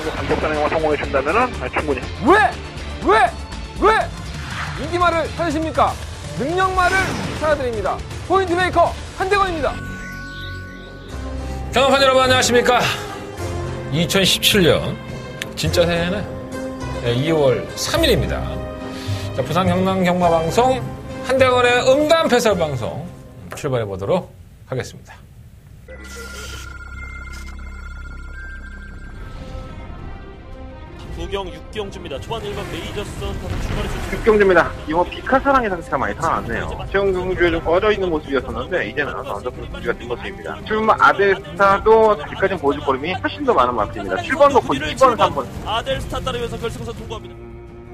정도 감독단행과 성공해준다면은 충분히. 왜? 인기말을 찾으십니까? 능력말을 찾아드립니다. 포인트 메이커 한대건입니다. 경험판 여러분 안녕하십니까? 2017년 진짜 새해는 2월 3일입니다. 자, 부산 경남 경마방송 한대건의 음담 패설 방송 출발해 보도록 하겠습니다. 구경 6경주입니다. 초반 1번 메이저선 다들 출발해주죠. 6경주입니다. 이번 비카사랑의 상태가 많이 살아났네요. 최근 경주에 좀 꺼져있는 모습이었었는데 이제는 완전히 분위기가 된 모습입니다. 출마 아델스타도 아직까지는 보여줄거림이 훨씬 더 많은 마트입니다. 7번 놓고 2번, 3번. 아델스타 따르면서 결승선 통과합니다.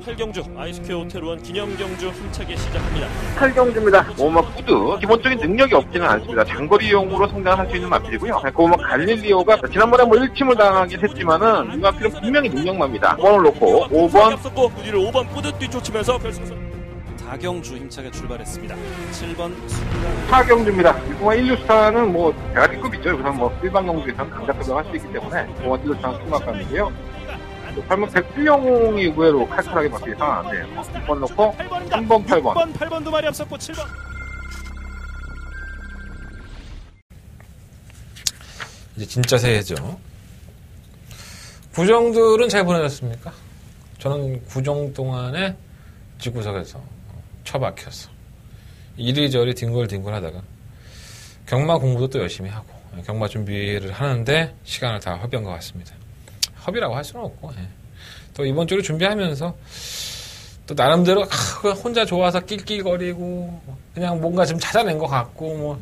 8경주 아이스퀘어 호텔원 기념경주 힘차게 시작합니다. 8경주입니다. 오마 푸드 기본적인 능력이 없지는 않습니다. 장거리용으로 성장할 수 있는 마필이고요. 오마 갈릴리오가 지난번에 1침을 당하긴 했지만은 이 마필은 분명히 능력마입니다. 5번을 놓고 5번 앞섰고 그 뒤를 5번 푸드 뒤쫓으면서 결승선 4경주 힘차게 출발했습니다. 7번 4경주입니다. 오마 1루스타는 뭐 대가리급이죠. 여기서 일반 경주에서는 강자급을 할 수 있기 때문에 오마 1루스타는 승막감이고요. 8번 백필영이 의외로 칼칼하게 바뀌게 상황인데 6번 놓고 3번, 8번. 8번도 많이 앞섰고 7번. 이제 진짜 새해죠. 구정들은 잘 보내셨습니까? 저는 구정 동안에 집구석에서 처박혀서 이리저리 뒹굴뒹굴 하다가 경마 공부도 또 열심히 하고 경마 준비를 하는데 시간을 다 허비한 것 같습니다. 허비라고 할 수는 없고, 또 이번 주를 준비하면서 또 나름대로 혼자 좋아서 낄낄거리고 그냥 뭔가 좀 찾아낸 것 같고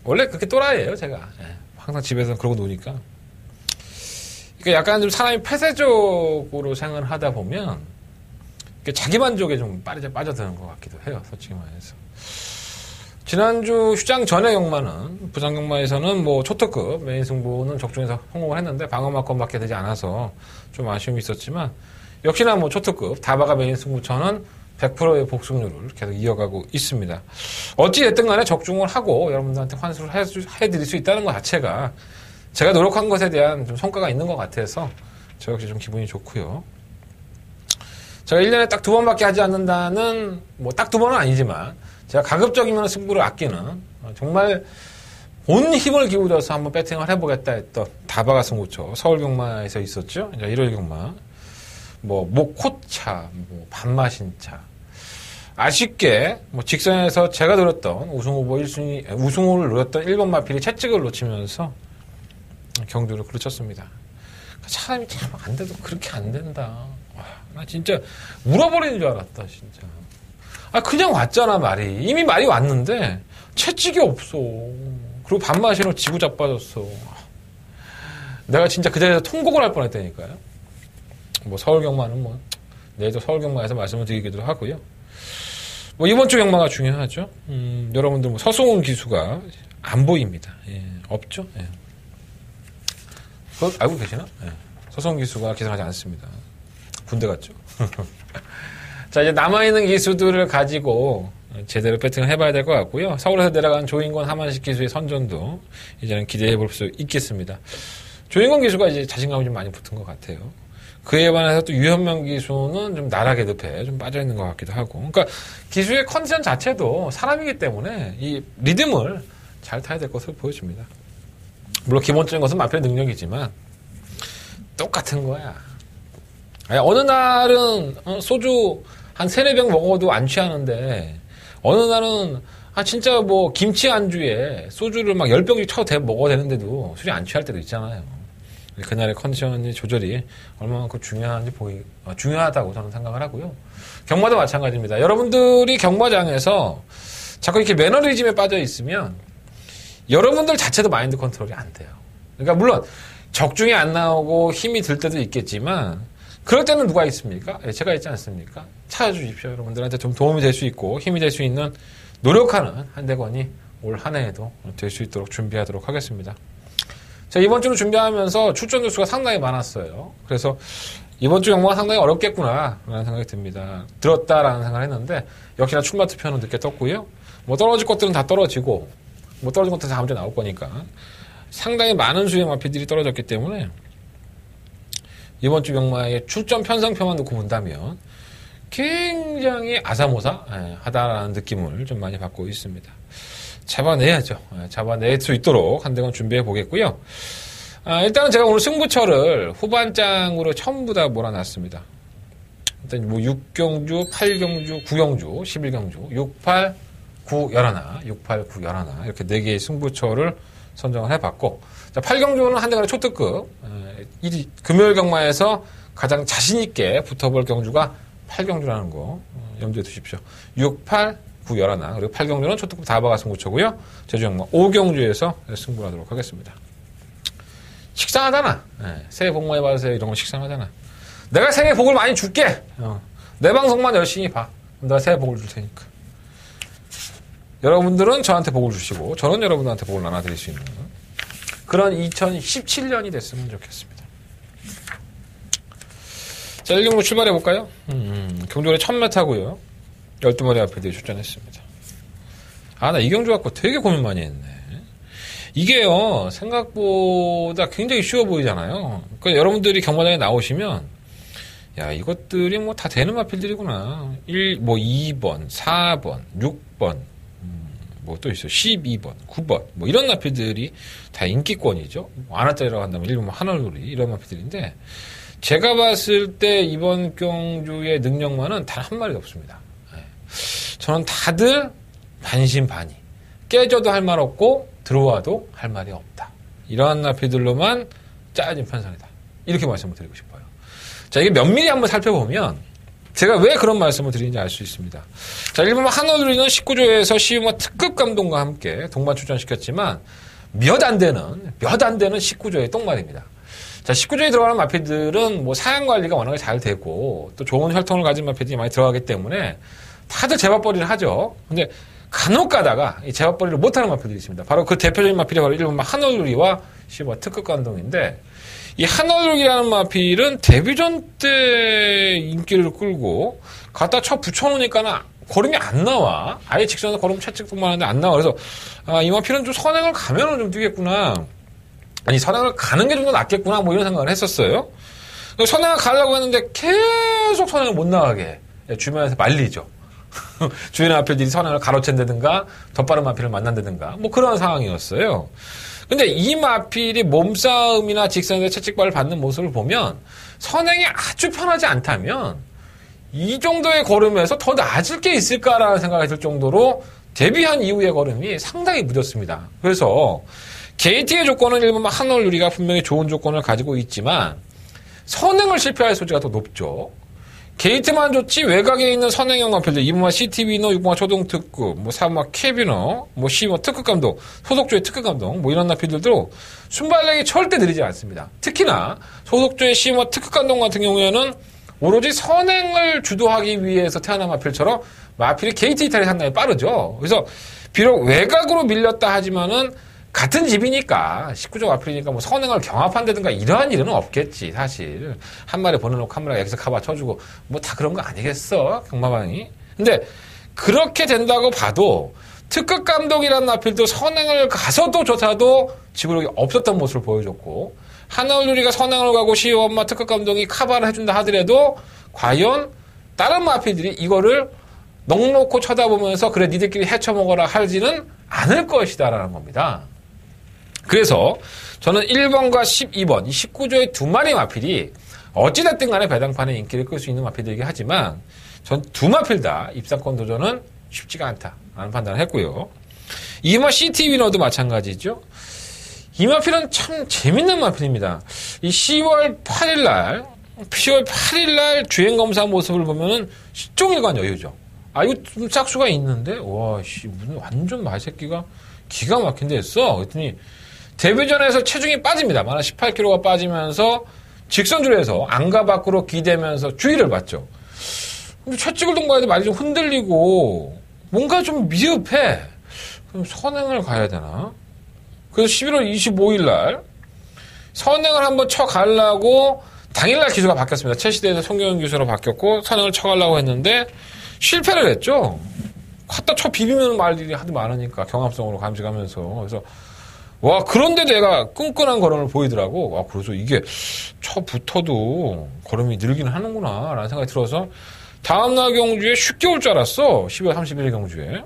원래 그렇게 또라이예요 제가. 항상 집에서 그러고 노니까. 그러니까 약간 좀 사람이 폐쇄적으로 생활을 하다 보면 자기만족에 좀 빠져드는 것 같기도 해요, 솔직히 말해서. 지난주 휴장 전의 경마는 부산 경마에서는 초특급 메인 승부는 적중해서 성공을 했는데 방어막건밖에 되지 않아서 좀 아쉬움이 있었지만 역시나 초특급 다바가 메인 승부처는 100%의 복승률을 계속 이어가고 있습니다. 어찌 됐든 간에 적중을 하고 여러분들한테 환수를 해드릴 수 있다는 것 자체가 제가 노력한 것에 대한 좀 성과가 있는 것 같아서 저 역시 좀 기분이 좋고요. 제가 1년에 딱 2번밖에 하지 않는다는 딱 2번은 아니지만 제가 가급적이면 승부를 아끼는 정말 온 힘을 기울여서 한번 배팅을 해보겠다 했던 다바가 승부처 서울 경마에서 있었죠. 이제 1월 경마 모코차, 반마신차 아쉽게 직선에서 제가 노렸던 우승 후보 1순위 우승호를 노렸던 1번 마필이 채찍을 놓치면서 경주를 그르쳤습니다. 사람이 참 안 돼도 그렇게 안 된다. 와, 나 진짜 울어버리는 줄 알았다 진짜. 그냥 왔잖아, 말이. 이미 말이 왔는데, 채찍이 없어. 그리고 반마신으로 지고 자빠졌어. 내가 진짜 그 자리에서 통곡을 할 뻔 했다니까요. 서울 경마는 내일도 서울 경마에서 말씀을 드리기도 하고요. 이번 주 경마가 중요하죠. 여러분들 서승훈 기수가 안 보입니다. 예, 없죠? 예. 그거 알고 계시나? 예. 서승훈 기수가 기선하지 않습니다. 군대 갔죠. 자, 이제 남아있는 기수들을 가지고 제대로 배팅을 해봐야 될 것 같고요. 서울에서 내려간 조인권 하만식 기수의 선전도 이제는 기대해 볼 수 있겠습니다. 조인권 기수가 이제 자신감이 좀 많이 붙은 것 같아요. 그에 반해서 또 유현명 기수는 좀 나락의 늪에 좀 빠져있는 것 같기도 하고. 그러니까 기수의 컨디션 자체도 사람이기 때문에 이 리듬을 잘 타야 될 것을 보여줍니다. 물론 기본적인 것은 마필의 능력이지만 똑같은 거야. 어느 날은 소주 한 3-4병 먹어도 안 취하는데 어느 날은 진짜 김치 안주에 소주를 10병씩 쳐도 먹어야 되는데도 술이 안 취할 때도 있잖아요. 그날의 컨디션의 조절이 얼마만큼 중요하다고 저는 생각을 하고요. 경마도 마찬가지입니다. 여러분들이 경마장에서 자꾸 이렇게 매너리즘에 빠져 있으면 여러분들 자체도 마인드 컨트롤이 안 돼요. 그러니까 물론 적중이 안 나오고 힘이 들 때도 있겠지만 그럴 때는 누가 있습니까? 제가 있지 않습니까? 찾아주십시오. 여러분들한테 좀 도움이 될 수 있고 힘이 될 수 있는 노력하는 한대건이 올 한 해에도 될 수 있도록 준비하도록 하겠습니다. 자, 이번 주로 준비하면서 출전 뉴스가 상당히 많았어요. 그래서 이번 주 경마가 상당히 어렵겠구나 라는 생각이 듭니다. 들었다라는 생각을 했는데 역시나 출마 투표는 늦게 떴고요. 떨어질 것들은 다 떨어지고 떨어진 것들은 다음 주에 나올 거니까 상당히 많은 수의 마필들이 떨어졌기 때문에 이번 주 경마의 출전 편성표만 놓고 본다면 굉장히 아사모사 하다라는 느낌을 좀 많이 받고 있습니다. 잡아내야죠. 잡아낼 수 있도록 한대건 준비해 보겠고요. 일단은 제가 오늘 승부처를 후반장으로 전부 다 몰아놨습니다. 일단 뭐 6경주, 8경주, 9경주, 11경주, 6, 8, 9, 11, 6, 8, 9, 11 이렇게 4개의 승부처를 선정을 해봤고, 자, 8경주는 한대건의 초특급, 금요일 경마에서 가장 자신있게 붙어볼 경주가 8경주라는 거 염두에 두십시오. 6, 8, 9, 11 그리고 8경주는 초특급 다바가 승부처고요. 제주경마 5경주에서 승부를 하도록 하겠습니다. 식상하잖아. 새해 복 많이 받으세요. 이런 거 식상하잖아. 내가 새해 복을 많이 줄게. 내 방송만 열심히 봐. 내가 새해 복을 줄 테니까. 여러분들은 저한테 복을 주시고 저는 여러분들한테 복을 나눠드릴 수 있는 그런 2017년이 됐으면 좋겠습니다. 자, 1경으로 출발해볼까요? 경주월에 1000m고요. 12마리 앞에 출전했습니다. 나 이 경주 갖고 되게 고민 많이 했네. 이게요, 생각보다 굉장히 쉬워 보이잖아요. 그러니까 여러분들이 경마장에 나오시면, 야, 이것들이 뭐 다 되는 마필들이구나. 2번, 4번, 6번, 뭐 또 있어요. 12번, 9번, 뭐 이런 마필들이 다 인기권이죠. 아나짜리라고 한다면 1번 한얼놀이 이런 마필들인데, 제가 봤을 때 이번 경주의 능력만은 단 한 마리도 없습니다. 저는 다들 반신반의. 깨져도 할 말 없고 들어와도 할 말이 없다. 이러한 나피들로만 짜여진 편성이다. 이렇게 말씀을 드리고 싶어요. 자, 이게 면밀히 한번 살펴보면 제가 왜 그런 말씀을 드리는지 알 수 있습니다. 자, 일본 한어들이는 19조에서 시우마 특급 감독과 함께 동반 출전시켰지만 몇 안 되는 19조의 똥말입니다. 자, 19조에 들어가는 마피들은 뭐 사양 관리가 워낙에 잘 되고 또 좋은 혈통을 가진 마피들이 많이 들어가기 때문에 다들 제밥벌이를 하죠. 근데 간혹 가다가 이 제밥벌이를 못하는 마필들이 있습니다. 바로 그 대표적인 마필이 바로 일본 한얼루리와 시바 특급 감독인데, 이 한얼루리라는 마필은 데뷔전 때 인기를 끌고 갖다 쳐 붙여놓으니까는 걸음이 안 나와. 아예 직선에서 걸음 채찍뿐만 하는데 안 나와. 그래서 이 마필은 좀 선행을 가면은 좀 뛰겠구나. 아니, 선행을 가는 게 좀 더 낫겠구나. 뭐 이런 생각을 했었어요. 선행을 가려고 했는데 계속 선행을 못 나가게 주변에서 말리죠. 주변의 마필들이 선행을 가로챈다든가 더 빠른 마필을 만난다든가 뭐 그런 상황이었어요. 근데 이 마필이 몸싸움이나 직선에서 채찍발을 받는 모습을 보면 선행이 아주 편하지 않다면 이 정도의 걸음에서 더 나아질 게 있을까라는 생각이 들 정도로 데뷔한 이후의 걸음이 상당히 무뎠습니다. 그래서 게이트의 조건은 일본 한얼루리가 분명히 좋은 조건을 가지고 있지만 선행을 실패할 소지가 더 높죠. 게이트만 좋지 외곽에 있는 선행형 마필들 2번마 CT비너, 6번마 초동특급, 뭐 4번마 캐비너, 뭐 10번마 특급감독, 소속조의 특급감독 뭐 이런 마필들도 순발력이 절대 느리지 않습니다. 특히나 소속조의 10번마 특급감독 같은 경우에는 오로지 선행을 주도하기 위해서 태어난 마필처럼 마필이 게이트 이탈이 상당히 빠르죠. 그래서 비록 외곽으로 밀렸다 하지만은 같은 집이니까 19조 마필이니까 뭐 선행을 경합한다든가 이러한 일은 없겠지. 사실 한 마리 보내놓고 한 마리가 여기서 카바 쳐주고 뭐 다 그런 거 아니겠어 경마방이. 근데 그렇게 된다고 봐도 특급 감독이라는 마필도 선행을 가서도 조차도 지구력이 없었던 모습을 보여줬고, 한얼루리가 선행을 가고 시오엄마 특급 감독이 카바를 해준다 하더라도 과연 다른 마필들이 이거를 넉넉히 쳐다보면서 그래 니들끼리 헤쳐먹어라 하지는 않을 것이다라는 겁니다. 그래서 저는 1번과 12번, 이 19조의 두 마리 마필이 어찌됐든 간에 배당판에 인기를 끌 수 있는 마필들이긴 하지만 전 두 마필 다 입상권 도전은 쉽지가 않다라는 판단을 했고요. 2번 CT 위너도 마찬가지죠. 이 마필은 참 재밌는 마필입니다. 이 10월 8일 날 주행검사 모습을 보면은 시종일관 여유죠. 이거 좀 짝수가 있는데? 와, 무슨 완전 말새끼가 기가 막힌 데 했어. 그랬더니 데뷔전에서 체중이 빠집니다. 만화 18kg가 빠지면서 직선줄에서 안가 밖으로 기대면서 주의를 받죠. 근데 채찍을 동반해도 말이 좀 흔들리고 뭔가 좀 미흡해. 그럼 선행을 가야 되나? 그래서 11월 25일 날 선행을 한번 쳐가려고 당일날 기수가 바뀌었습니다. 최시대에서 송경현 기수로 바뀌었고 선행을 쳐가려고 했는데 실패를 했죠. 갖다 쳐 비비면 말들이 하도 많으니까 경합성으로 감식하면서. 그래서 와, 그런데 내가 끈끈한 걸음을 보이더라고. 와, 그래서 이게 처부터도 걸음이 늘기는 하는구나, 라는 생각이 들어서 다음날 경주에 쉽게 올 줄 알았어. 12월 30일 경주에.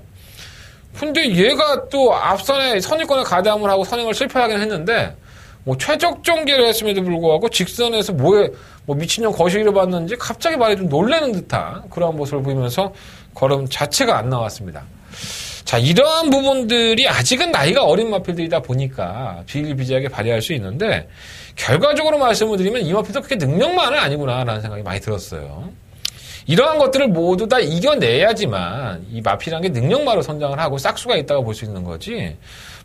근데 얘가 또 앞선에 선입권에 가담을 하고 선행을 실패하긴 했는데, 뭐 최적정계를 했음에도 불구하고 직선에서 뭐 미친년 거시기를 봤는지 갑자기 말이 좀 놀라는 듯한 그러한 모습을 보이면서 걸음 자체가 안 나왔습니다. 자, 이러한 부분들이 아직은 나이가 어린 마필들이다 보니까 비일비재하게 발휘할 수 있는데, 결과적으로 말씀을 드리면 이 마필도 그렇게 능력만은 아니구나라는 생각이 많이 들었어요. 이러한 것들을 모두 다 이겨내야지만 이 마필이라는 게 능력마로 선장을 하고 싹수가 있다고 볼 수 있는 거지,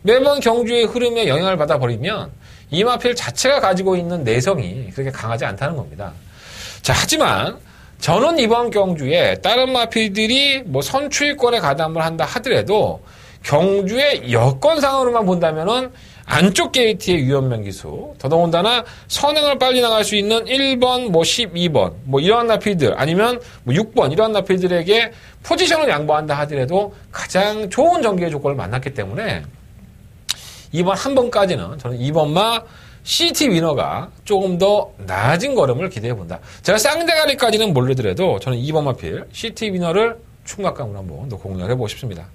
매번 경주의 흐름에 영향을 받아버리면 이 마필 자체가 가지고 있는 내성이 그렇게 강하지 않다는 겁니다. 자, 하지만 저는 이번 경주에 다른 마필들이 뭐 선출권에 가담을 한다 하더라도 경주의 여건상으로만 본다면은 안쪽 게이트의 유연명 기수, 더더군다나 선행을 빨리 나갈 수 있는 1번, 뭐 12번, 뭐 이러한 나필들, 아니면 뭐 6번, 이러한 나필들에게 포지션을 양보한다 하더라도 가장 좋은 전개의 조건을 만났기 때문에 이번 한 번까지는 저는 2번마 CT 위너가 조금 더 낮은 걸음을 기대해본다. 제가 쌍대가리까지는 모르더라도 저는 2번 마필 CT 위너를 충각감으로 한번 더 공략을 해보고 싶습니다.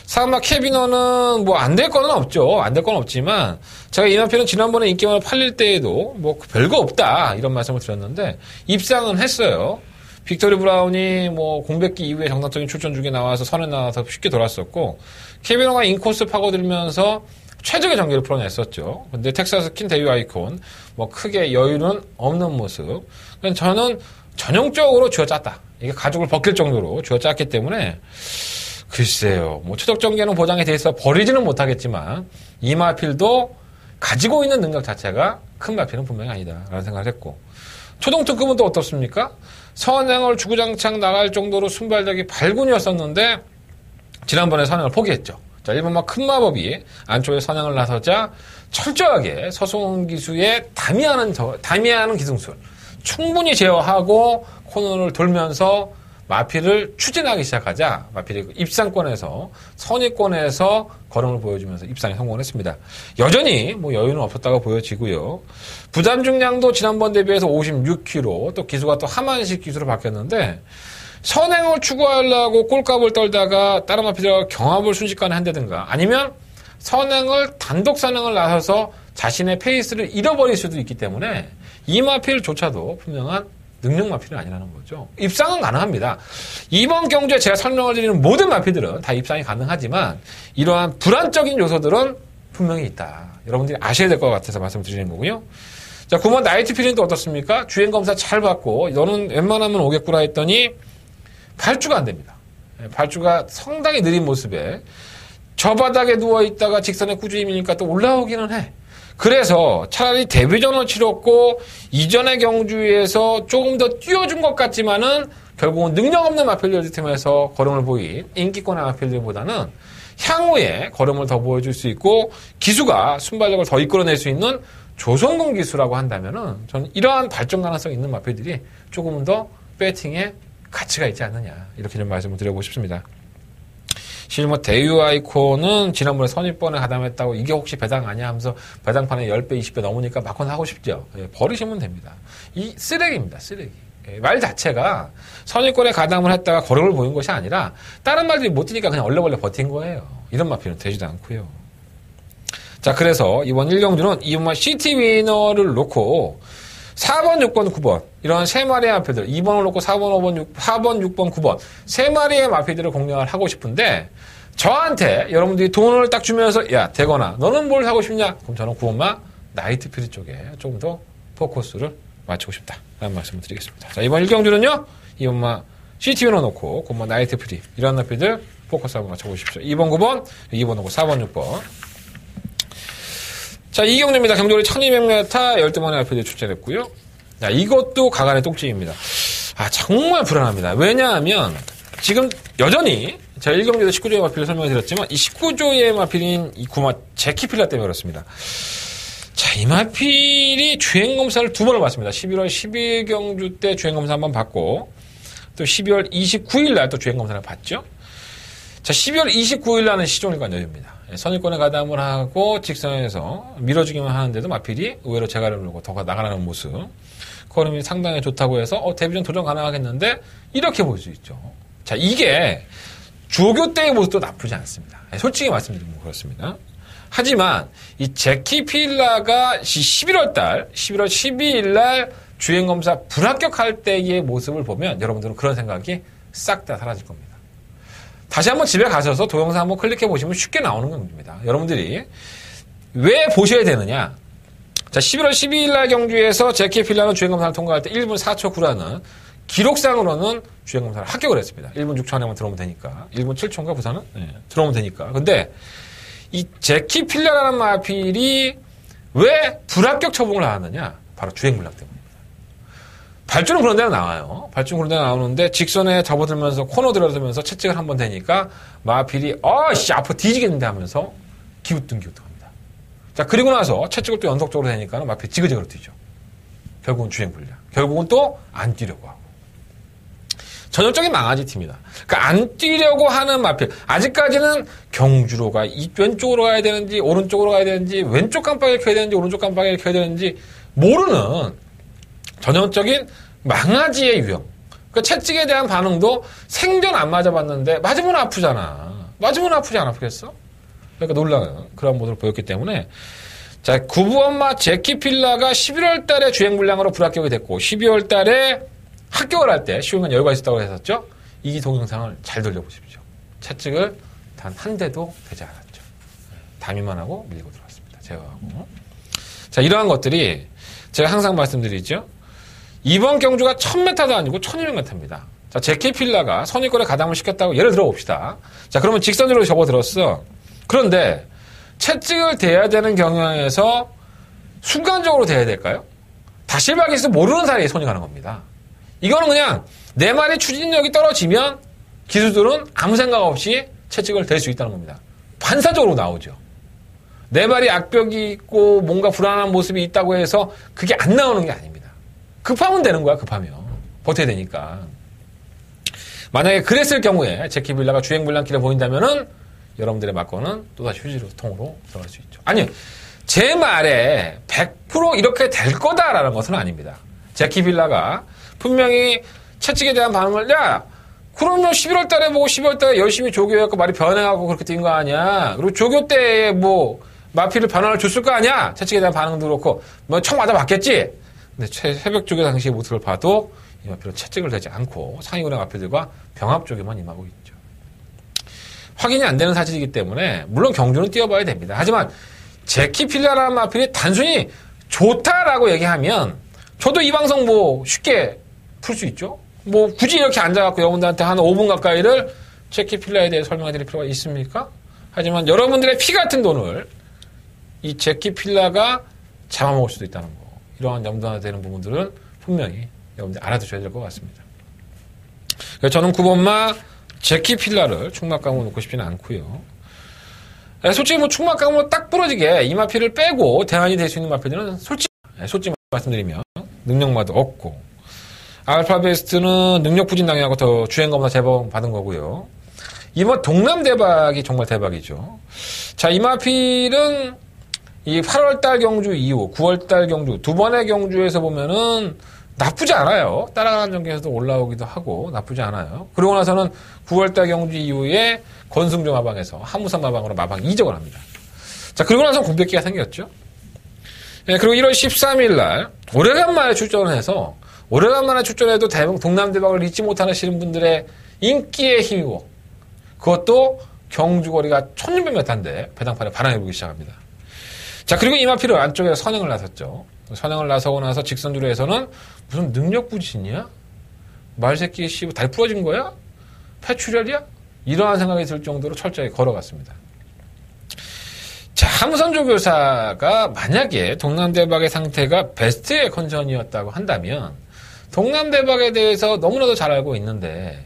3마 캐비너는 뭐 안 될 거는 없죠. 안 될 건 없지만 제가 이 마필은 지난번에 인기만을 팔릴 때에도 뭐 별거 없다 이런 말씀을 드렸는데 입상은 했어요. 빅토리 브라운이 뭐 공백기 이후에 정상적인 출전 중에 나와서 선에 나와서 쉽게 돌았었고, 캐비너가 인코스 파고들면서 최적의 전개를 풀어냈었죠. 근데 텍사스 킨 데뷔 아이콘 뭐 크게 여유는 없는 모습. 저는 전형적으로 쥐어짰다. 이게 가죽을 벗길 정도로 쥐어짰기 때문에 글쎄요, 뭐 최적 전개는 보장이 돼 있어 버리지는 못하겠지만 이 마필도 가지고 있는 능력 자체가 큰 마필은 분명히 아니다라는 생각을 했고, 초동 특급은 또 어떻습니까? 선행을 주구장창 나갈 정도로 순발력이 발군이었었는데 지난번에 선행을 포기했죠. 자, 1번마 큰 마법이 안쪽에 선행을 나서자 철저하게 서승훈 기수의 다미하는 기승술 충분히 제어하고 코너를 돌면서 마필을 추진하기 시작하자 마필이 입상권에서 선의권에서 걸음을 보여주면서 입상에 성공했습니다. 여전히 뭐 여유는 없었다고 보여지고요. 부담 중량도 지난번 대비해서 56kg, 또 기수가 또 하만식 기수로 바뀌었는데 선행을 추구하려고 꼴값을 떨다가 다른 마필과 경합을 순식간에 한다든가, 아니면 선행을 단독 선행을 나서서 자신의 페이스를 잃어버릴 수도 있기 때문에 이 마필조차도 분명한 능력 마필은 아니라는 거죠. 입상은 가능합니다. 이번 경주에 제가 설명을 드리는 모든 마필들은 다 입상이 가능하지만 이러한 불안적인 요소들은 분명히 있다. 여러분들이 아셔야 될 것 같아서 말씀드리는 거고요. 자, 9번 나이트 필은 또 어떻습니까? 주행검사 잘 받고 너는 웬만하면 오겠구나 했더니 발주가 안 됩니다. 발주가 상당히 느린 모습에 저 바닥에 누워있다가 직선에 꾸준히 밀니까 또 올라오기는 해. 그래서 차라리 데뷔전을 치렀고 이전의 경주에서 조금 더 뛰어준 것 같지만은 결국은 능력 없는 마필들 팀에서 걸음을 보인 인기권의 마필들보다는 향후에 걸음을 더 보여줄 수 있고 기수가 순발력을 더 이끌어낼 수 있는 조성근 기수라고 한다면은 저는 이러한 발전 가능성이 있는 마필들이 조금은 더 배팅에 가치가 있지 않느냐, 이렇게 좀 말씀을 드려보고 싶습니다. 실제 뭐 대유 아이콘은 지난번에 선입번에 가담했다고 이게 혹시 배당 아니야 하면서 배당판에 10배, 20배 넘으니까 마콘 하고 싶죠. 예, 버리시면 됩니다. 이 쓰레기입니다, 쓰레기. 예, 말 자체가 선입권에 가담을 했다가 걸음을 보인 것이 아니라 다른 말들이 못 뛰니까 그냥 얼레벌레 버틴 거예요. 이런 마필은 되지도 않고요. 자, 그래서 이번 1경주는 이번만 CT 위너를 놓고 4번, 6번, 9번 이런 세 마리의 마필들, 2번을 놓고 4번, 6번, 9번 세 마리의 마필들을 공략을 하고 싶은데 저한테 여러분들이 돈을 딱 주면서 야, 되거나 너는 뭘 사고 싶냐? 그럼 저는 9번마 나이트 피리 쪽에 조금 더 포커스를 맞추고 싶다 라는 말씀을 드리겠습니다. 자, 이번 1경주는요 2번마 CT 위너 놓고 9번마 나이트 피리 이런 마필들 포커스 한번 맞춰보십시오. 2번, 9번, 2번 놓고 4번, 6번. 자, 이 경주입니다. 경주리 1200m 12번의 마필들이 출전했고요. 자, 이것도 가간의 똥집입니다. 아, 정말 불안합니다. 왜냐하면 지금 여전히 제가 1경주에서 19조의 마필을 설명드렸지만 이 19조의 마필인 이 9마 제키필라 때문에 그렇습니다. 자, 이 마필이 주행검사를 2번을 받습니다. 11월 11경주 때 주행검사 한번 받고 또 12월 29일 날 또 주행검사를 받죠. 자, 12월 29일 날은 시종일관 여유입니다. 선입권에 가담을 하고 직선에서 밀어주기만 하는데도 마필이 의외로 재갈을 누르고 더 나가라는 모습. 그림이 상당히 좋다고 해서 데뷔전 도전 가능하겠는데 이렇게 볼 수 있죠. 자, 이게 조교 때의 모습도 나쁘지 않습니다. 솔직히 말씀드리면 그렇습니다. 하지만 이 제키 필라가 11월 12일 날 주행검사 불합격할 때의 모습을 보면 여러분들은 그런 생각이 싹 다 사라질 겁니다. 다시 한번 집에 가셔서 동영상 한번 클릭해 보시면 쉽게 나오는 겁니다. 여러분들이 왜 보셔야 되느냐? 자, 11월 12일 날 경주에서 제키 필라는 주행검사를 통과할 때 1분 4초 9라는 기록상으로는 주행검사를 합격을 했습니다. 1분 6초 안에만 들어오면 되니까. 1분 7초인가 부산은? 네, 들어오면 되니까. 근데 이 제키 필라라는 마필이 왜 불합격 처분을 하느냐? 바로 주행불량 때문입니다. 발주는 그런 데는 나와요. 발주는 그런 데는 나오는데 직선에 접어들면서 코너 들어서면서 채찍을 한번 대니까 마필이 앞으로 뒤지겠는데 하면서 기우뚱기우뚱합니다. 자, 그리고 나서 채찍을 또 연속적으로 대니까 마필이 지그재그로 뛰죠. 결국은 주행불량. 결국은 또 안 뛰려고 하고. 전형적인 망아지 팀이다. 그러니까 안 뛰려고 하는 마필. 아직까지는 경주로 왼쪽으로 가야 되는지 오른쪽으로 가야 되는지 왼쪽 깜빡이를 켜야 되는지 오른쪽 깜빡이를 켜야 되는지 모르는 전형적인 망아지의 유형. 그러니까 채찍에 대한 반응도 생전 안 맞아봤는데 맞으면 아프잖아. 맞으면 아프지 안 아프겠어? 그러니까 놀라는 그런 모습을 보였기 때문에 자, 구부엄마 제키 필라가 11월 달에 주행불량으로 불합격이 됐고 12월 달에 합격을 할 때 시험관 여유가 있었다고 했었죠. 이 동영상을 잘 돌려보십시오. 채찍을 단 한 대도 되지 않았죠. 담임만 하고 밀고 들어왔습니다. 제어하고. 자, 이러한 것들이 제가 항상 말씀드리죠. 이번 경주가 1000m도 아니고 1200m입니다. 자, 제키 필라가 선입권에 가담을 시켰다고 예를 들어 봅시다. 자, 그러면 직선으로 접어들었어. 그런데 채찍을 대야 되는 경향에서 순간적으로 대야 될까요? 다실박이 있어 모르는 사이에 손이 가는 겁니다. 이거는 그냥 내 말의 추진력이 떨어지면 기수들은 아무 생각 없이 채찍을 댈 수 있다는 겁니다. 반사적으로 나오죠. 내 말이 악벽이 있고 뭔가 불안한 모습이 있다고 해서 그게 안 나오는 게 아닙니다. 급하면 되는 거야, 급하면. 버텨야 되니까. 만약에 그랬을 경우에 제키 필라가 주행불량길에 보인다면은 여러분들의 막건은 또다시 휴지통으로 들어갈 수 있죠. 아니, 제 말에 100% 이렇게 될 거다라는 것은 아닙니다. 제키 필라가 분명히 채찍에 대한 반응을 그러면 11월 달에 보고 12월 달에 열심히 조교해갖고 말이 변해갖고 그렇게 뛴 거 아니야. 그리고 조교 때에 마필을 변화를 줬을 거 아니야. 채찍에 대한 반응도 그렇고 청 맞아봤겠지. 근데 새벽 조교 당시의 모습을 봐도 이 마필은 채찍을 대지 않고 상위군의 마필들과 병합 조교만 임하고 있죠. 확인이 안 되는 사실이기 때문에 물론 경주는 뛰어봐야 됩니다. 하지만 제키 필라라는 마필이 단순히 좋다라고 얘기하면 저도 이 방송 쉽게 풀 수 있죠. 굳이 이렇게 앉아갖고 여러분들한테 한 5분 가까이를 제키 필라에 대해 설명해 드릴 필요가 있습니까? 하지만 여러분들의 피 같은 돈을 이 제키 필라가 잡아먹을 수도 있다는 거. 이러한 염두가 되는 부분들은 분명히 여러분들 알아두셔야 될 것 같습니다. 그래서 저는 9번마 제키 필라를 충막감으로 놓고 싶지는 않고요. 솔직히 충막감으로 딱 부러지게 이 마필을 빼고 대안이 될 수 있는 마필들은 솔직히 말씀드리면 능력마도 없고 알파베스트는 능력 부진 당하고 더 주행검사 제법 받은 거고요. 이번 동남대박이 정말 대박이죠. 자, 이 마필은 이 8월달 경주 이후 9월달 경주 두 번의 경주에서 보면은 나쁘지 않아요. 따라가는 전개에서도 올라오기도 하고 나쁘지 않아요. 그러고 나서는 9월달 경주 이후에 권승조 마방에서 하무산 마방으로 마방 이적을 합니다. 자, 그리고 나서 공백기가 생겼죠. 네, 그리고 1월 13일 날 오래간만에 출전을 해서 오래간만에 출전해도 동남대박을 잊지 못하시는 분들의 인기에 힘입어 그것도 경주거리가 1600m인데 배당판에 반항해보기 시작합니다. 자, 그리고 이 마필은 안쪽에 선행을 나섰죠. 선행을 나서고 나서 직선주로에서는 무슨 능력 부진이야? 말새끼 다리 부러진 거야? 폐출혈이야? 이러한 생각이 들 정도로 철저히 걸어갔습니다. 자, 하무선 조교사가 만약에 동남대박의 상태가 베스트의 컨디션이었다고 한다면 동남대박에 대해서 너무나도 잘 알고 있는데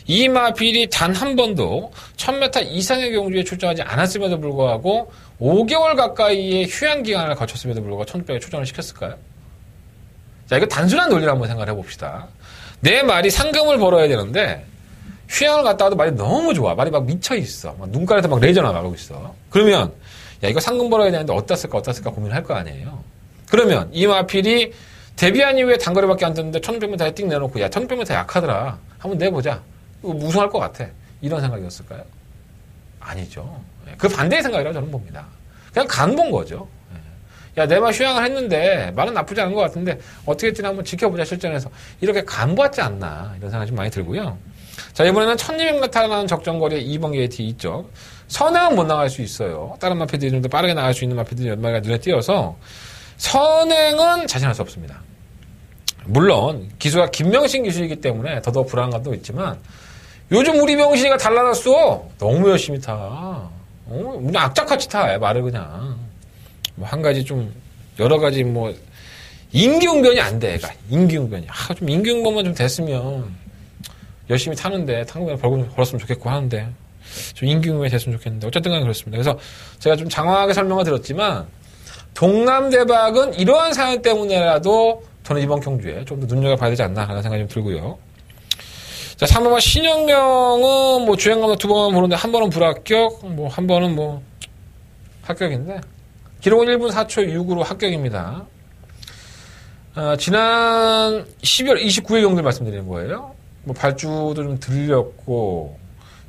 이 마필이 단 한 번도 1000m 이상의 경주에 출전하지 않았음에도 불구하고 5개월 가까이의 휴양기간을 거쳤음에도 불구하고 1600에 출전을 시켰을까요? 자, 이거 단순한 논리를 한번 생각을 해봅시다. 내 말이 상금을 벌어야 되는데 휴양을 갔다 와도 말이 너무 좋아. 말이 막 미쳐 있어. 막 눈가에서 막 레이저 나가고 있어. 그러면 야 이거 상금 벌어야 되는데 어디다 쓸까 고민할 거 아니에요. 그러면 이마필이 데뷔한 이후에 단거리밖에 안 떴는데 1600m에 띵 내놓고 야 1600m 약하더라. 한번 내보자. 이거 우승할 것 같아. 이런 생각이었을까요? 아니죠. 그 반대의 생각이라고 저는 봅니다. 그냥 간본 거죠. 야, 내 말 휴양을 했는데 말은 나쁘지 않은 것 같은데 어떻게 했지 한번 지켜보자 실전에서 이렇게 간보았지 않나 이런 생각이 좀 많이 들고요. 자, 이번에는 1200m라는 적정거리의 2번 게이트 있죠. 선행은 못 나갈 수 있어요. 다른 마피들이 좀 더 빠르게 나갈 수 있는 마피들이 몇 마리가 눈에 띄어서 선행은 자신할 수 없습니다. 물론 기수가 김명신 기수이기 때문에 더더욱 불안감도 있지만 요즘 우리 명신이가 달라졌어. 너무 열심히 타. 그냥 악착같이 타. 말을 그냥. 뭐 한 가지 좀 여러 가지 뭐 임기응변이 안 돼. 애가 임기응변이. 좀 임기응변만 좀 됐으면 열심히 타는데 탄금에 벌었으면 좋겠고 하는데 좀 임기응변이 됐으면 좋겠는데 어쨌든 간에 그렇습니다. 그래서 제가 좀 장황하게 설명을 드렸지만 동남대박은 이러한 사연 때문에라도 저는 이번 경주에 좀 더 눈여겨봐야 되지 않나 하는 생각이 좀 들고요. 자, 3번은 신영명은 뭐 주행감도 2번만 보는데 한 번은 불합격, 뭐 한 번은 뭐 합격인데 기록은 1분 4초 6으로 합격입니다. 지난 12월 29일 경기를 말씀드리는 거예요. 뭐 발주도 좀 들렸고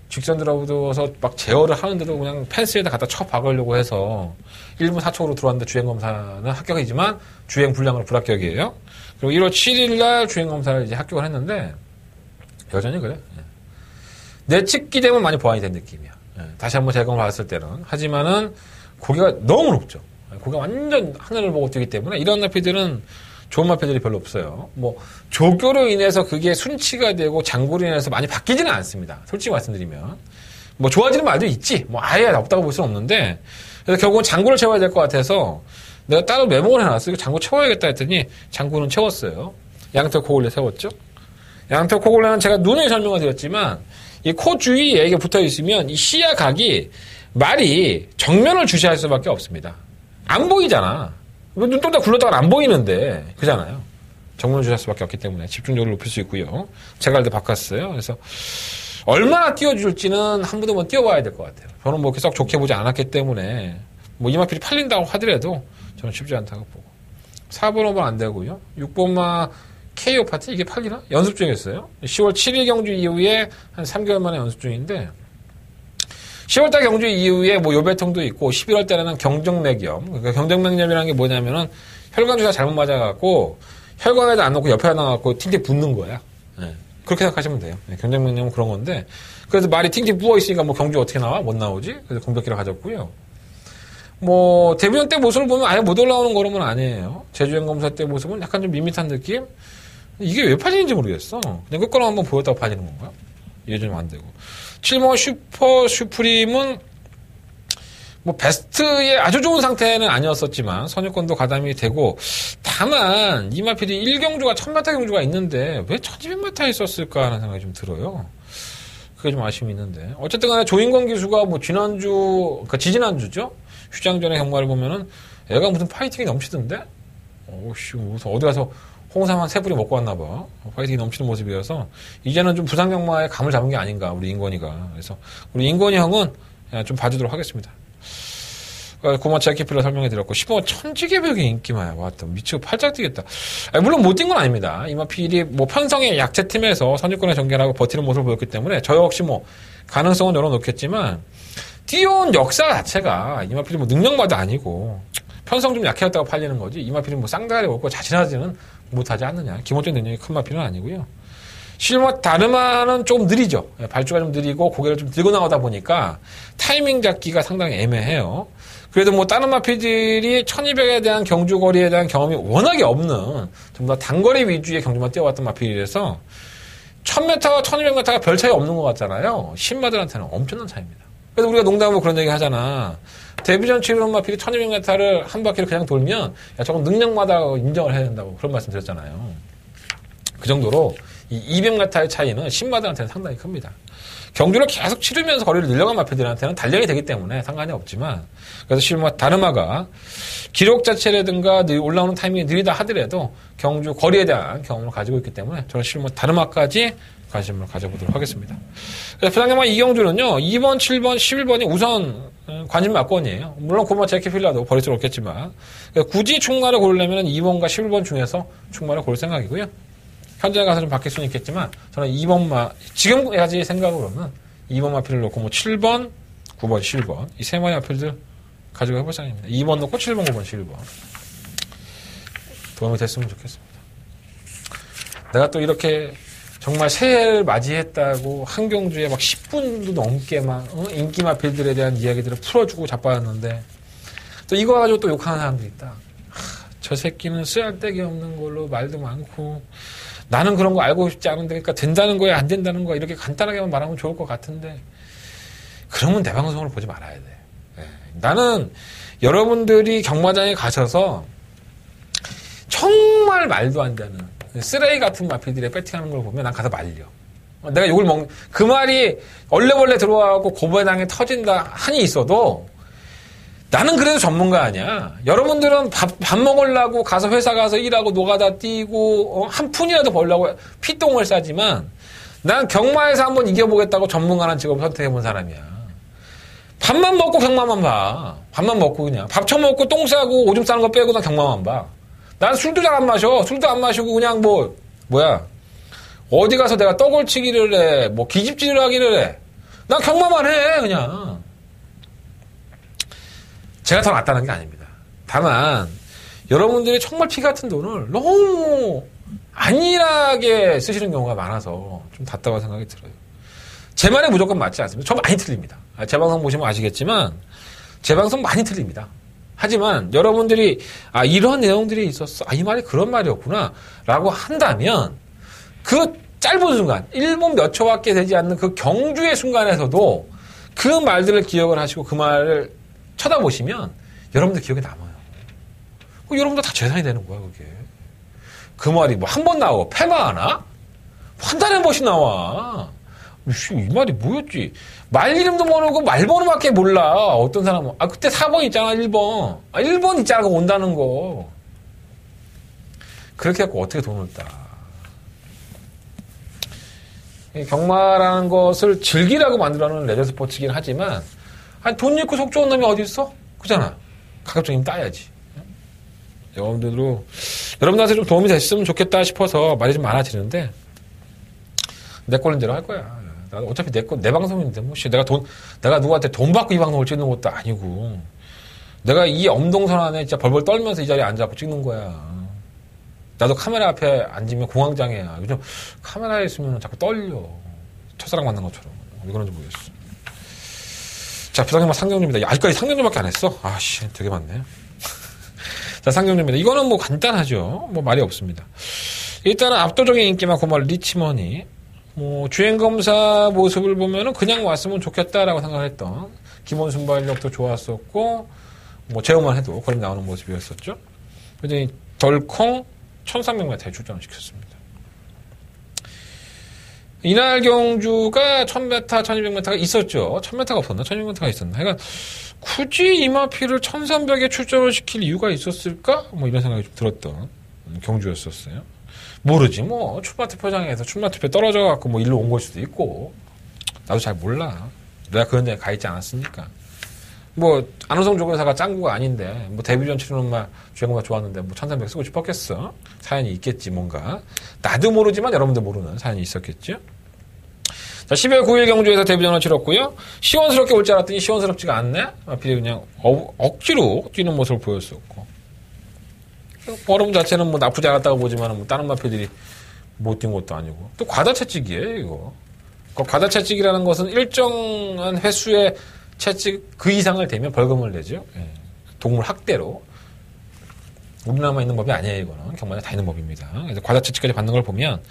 직선 들어서 막 제어를 하는데도 그냥 펜스에다 갖다 쳐 박으려고 해서 1분 4초로 들어왔는데 주행검사는 합격이지만 주행 불량으로 불합격이에요. 그리고 1월 7일 날 주행검사를 이제 합격을 했는데 여전히 그래. 내측기 때문에 많이 보완이 된 느낌이야. 다시 한번 제공을 받았을 때는. 하지만은 고개가 너무 높죠. 고개가 완전 하늘을 보고 뛰기 때문에 이런 마피들은 좋은 마피들이 별로 없어요. 뭐 조교로 인해서 그게 순치가 되고 장구로 인해서 많이 바뀌지는 않습니다. 솔직히 말씀드리면. 뭐 좋아지는 말도 있지. 뭐 아예 없다고 볼 수는 없는데 그래서 결국은 장구를 채워야 될 것 같아서 내가 따로 메모를 해놨어요. 장구 채워야겠다 했더니 장구는 채웠어요. 양털 코골레 세웠죠. 양털 코골레는 제가 누누이 설명을 드렸지만 이 코 주위에 이게 붙어 있으면 이 시야 각이 말이 정면을 주시할 수밖에 없습니다. 안 보이잖아. 눈동자 굴렀다가 안 보이는데 그잖아요. 정면을 주시할 수밖에 없기 때문에 집중력을 높일 수 있고요. 제가 할 때 바꿨어요. 그래서 얼마나 띄워줄지는 한 번도 띄워봐야 될 것 같아요. 저는 뭐 썩 좋게 보지 않았기 때문에 뭐 이마필이 팔린다고 하더라도 저는 쉽지 않다고 보고 4번, 5번 안 되고요. 6번마 KO 파티 이게 팔리나? 연습 중이었어요. 10월 7일 경주 이후에 한 3개월 만에 연습 중인데 10월달 경주 이후에 뭐 요배통도 있고 11월 달에는 경정맥염. 그러니까 경정맥염이라는 게 뭐냐면은 혈관 주사 잘못 맞아갖고 혈관에도 안 넣고 옆에 나가갖고 팅팅 붓는 거야. 네. 그렇게 생각하시면 돼요. 네, 경정맥염은 그런 건데 그래서 말이 팅팅 부어 있으니까 뭐 경주 어떻게 나와? 못 나오지? 그래서 공백기를 가졌고요. 뭐 데뷔전 때 모습을 보면 아예 못 올라오는 걸음은 아니에요. 제주행 검사 때 모습은 약간 좀 밋밋한 느낌? 이게 왜 팔리는지 모르겠어. 그냥 끝걸음 한번 보였다고 팔리는 건가? 이게 좀 안 되고. 7번 슈퍼 슈프림은 뭐 베스트의 아주 좋은 상태는 아니었었지만 선유권도 가담이 되고 다만 이마필이 1경주가 1000m 경주가 있는데 왜 1200m에 있었을까 하는 생각이 좀 들어요. 그게 좀 아쉬움이 있는데 어쨌든 간에 조인권 기수가 뭐 지난주 그러니까 지지난주죠. 휴장 전에 경마를 보면은 애가 무슨 파이팅이 넘치던데? 오씨 무슨 어디 가서 홍삼 한 3뿌리 먹고 왔나 봐. 파이팅이 넘치는 모습이어서 이제는 좀 부상 경마에 감을 잡은 게 아닌가 우리 인권이가. 그래서 우리 인권이 형은 좀 봐주도록 하겠습니다. 고마치 키필로 설명해 드렸고 15번 천지개벽의 인기마야. 왔다 미치고 팔짝 뛰겠다. 물론 못 뛴 건 아닙니다. 이마필이 뭐 편성의 약체팀에서 선유권에 전개하고 버티는 모습을 보였기 때문에 저 역시 뭐 가능성은 열어놓겠지만 뛰어온 역사 자체가 이마필이 뭐 능력마도 아니고 편성 좀 약해졌다고 팔리는 거지 이마필이 뭐 쌍다리 없고 자신하지는 못하지 않느냐. 기본적인 능력이 큰 마필은 아니고요. 실무 다르마는 좀 느리죠. 발주가 좀 느리고 고개를 좀 들고 나오다 보니까 타이밍 잡기가 상당히 애매해요. 그래도 뭐 다른 마필들이 1200에 대한 경주거리에 대한 경험이 워낙에 없는 전부 다 단거리 위주의 경주만 뛰어왔던 마필이라서 1000m, 1200m가 별 차이 없는 것 같잖아요. 신마들한테는 엄청난 차이입니다. 그래서 우리가 농담으로 그런 얘기 하잖아. 데뷔전 치르는 마필이 1200m를 한 바퀴를 그냥 돌면 야 저건 능력마다 인정을 해야 된다고 그런 말씀 드렸잖아요. 그 정도로 이 200m의 차이는 신마들한테는 상당히 큽니다. 경주를 계속 치르면서 거리를 늘려간 마필들한테는 단련이 되기 때문에 상관이 없지만 그래서 실무 다르마가 기록 자체라든가 올라오는 타이밍이 느리다 하더라도 경주 거리에 대한 경험을 가지고 있기 때문에 저는 실무 다르마까지 관심을 가져보도록 하겠습니다. 부상영화 이경주는요, 2번, 7번, 11번이 우선 관심 막권이에요. 물론 고마 제키필라도 버릴 수는 없겠지만, 굳이 충마를 고르려면 2번과 11번 중에서 충마를 고를 생각이고요. 현장에 가서 좀 바뀔 수는 있겠지만, 저는 2번만, 지금까지 생각으로는 2번 마필을 놓고 7번, 9번, 11번, 이 세 마리 마필들 가지고 해볼 생각입니다. 2번 놓고 7번, 9번, 11번. 도움이 됐으면 좋겠습니다. 내가 또 이렇게 정말 새해를 맞이했다고 한경주에 막 10분도 넘게 막 인기 마필들에 대한 이야기들을 풀어주고 자빠졌는데 또 이거 가지고 또 욕하는 사람들이 있다. 저 새끼는 쓰잘데기 없는 걸로 말도 많고 나는 그런 거 알고 싶지 않은데 그러니까 된다는 거야 안 된다는 거야 이렇게 간단하게만 말하면 좋을 것 같은데 그러면 내 방송을 보지 말아야 돼. 네. 나는 여러분들이 경마장에 가셔서 정말 말도 안 되는 쓰레기 같은 마필들의 배팅하는 걸 보면 난 가서 말려. 내가 욕을 그 말이 얼레벌레 들어와갖고 고배당에 터진다 한이 있어도 나는 그래도 전문가 아니야. 여러분들은 밥 먹으려고 가서 회사 가서 일하고 노가다 뛰고 한 푼이라도 벌려고 피똥을 싸지만 난 경마에서 한번 이겨보겠다고 전문가라는 직업을 선택해본 사람이야. 밥만 먹고 경마만 봐. 밥만 먹고 그냥. 밥 처먹고 똥 싸고 오줌 싸는 거 빼고 난 경마만 봐. 난 술도 잘 안 마셔. 술도 안 마시고 그냥 어디 가서 내가 떠골치기를 해. 기집질을 하기를 해. 난 경마만 해, 그냥. 제가 더 낫다는 게 아닙니다. 다만, 여러분들이 정말 피 같은 돈을 너무 안일하게 쓰시는 경우가 많아서 좀 답답한 생각이 들어요. 제 말에 무조건 맞지 않습니다. 저 많이 틀립니다. 제 방송 보시면 아시겠지만, 제 방송 많이 틀립니다. 하지만 여러분들이 이런 내용들이 있었어. 이 말이 그런 말이었구나. 라고 한다면 그 짧은 순간 1분 몇 초밖에 되지 않는 그 경주의 순간에서도 그 말들을 기억을 하시고 그 말을 쳐다보시면 여러분들 기억에 남아요. 여러분들 다 재산이 되는 거야 그게. 그 말이 한 번 나오고 패마하나? 한 달에 한 번씩 나와. 이 말이 뭐였지? 말 이름도 모르고 말번호밖에 몰라. 어떤 사람은. 그때 4번 있잖아, 1번. 1번 있잖아, 온다는 거. 그렇게 해갖고 어떻게 돈을 따. 경마라는 것을 즐기라고 만들어놓은 레저 스포츠긴 하지만, 돈 잃고 속 좋은 놈이 어디 있어? 그잖아. 가급적이면 따야지. 여러분들한테 좀 도움이 됐으면 좋겠다 싶어서 말이 좀 많아지는데, 내 꼴린 대로 할 거야. 어차피 내 방송인데, 내가 누구한테 돈 받고 이 방송을 찍는 것도 아니고, 내가 이 엄동선 안에 진짜 벌벌 떨면서 이 자리에 앉아갖고 찍는 거야. 나도 카메라 앞에 앉으면 공황장애야. 요즘 카메라에 있으면 자꾸 떨려. 첫사랑 만난 것처럼. 왜 그런지 모르겠어. 자, 부장님 상경주입니다. 아직까지 상경주밖에 안 했어? 되게 많네. 자, 상경주입니다. 이거는 간단하죠. 말이 없습니다. 일단은 압도적인 인기만 고말 리치머니. 주행검사 모습을 보면은 그냥 왔으면 좋겠다라고 생각했던 기본 순발력도 좋았었고, 제어만 해도 거리 나오는 모습이었었죠. 그랬더니 덜컹 1300m에 출전을 시켰습니다. 이날 경주가 1000m, 1200m가 있었죠. 1000m가 없었나? 1200m가 있었나? 그러니까 굳이 이마피를 1300에 출전을 시킬 이유가 있었을까? 이런 생각이 좀 들었던 경주였었어요. 모르지, 출마 투표장에서 출마 투표 떨어져갖고 일로 온 걸 수도 있고. 나도 잘 몰라. 내가 그 현장에 가 있지 않았으니까. 안호성 조교사가 짱구가 아닌데, 데뷔전 치르는 주행보다 좋았는데, 1300 쓰고 싶었겠어? 사연이 있겠지, 뭔가. 나도 모르지만 여러분들 모르는 사연이 있었겠죠? 자, 12월 9일 경주에서 데뷔전을 치렀고요. 시원스럽게 올 줄 알았더니 시원스럽지가 않네? 앞이 그냥 억지로 뛰는 모습을 보였었고. 버름 자체는 나쁘지 않았다고 보지만 다른 마표들이 못 뛴 것도 아니고 또 과다채찍이에요 이거. 과다채찍이라는 것은 일정한 횟수의 채찍 그 이상을 되면 벌금을 내죠. 동물 학대로. 우리나라만 있는 법이 아니에요 이거는. 경마에 다 있는 법입니다. 그래서 과다채찍까지 받는 걸 보면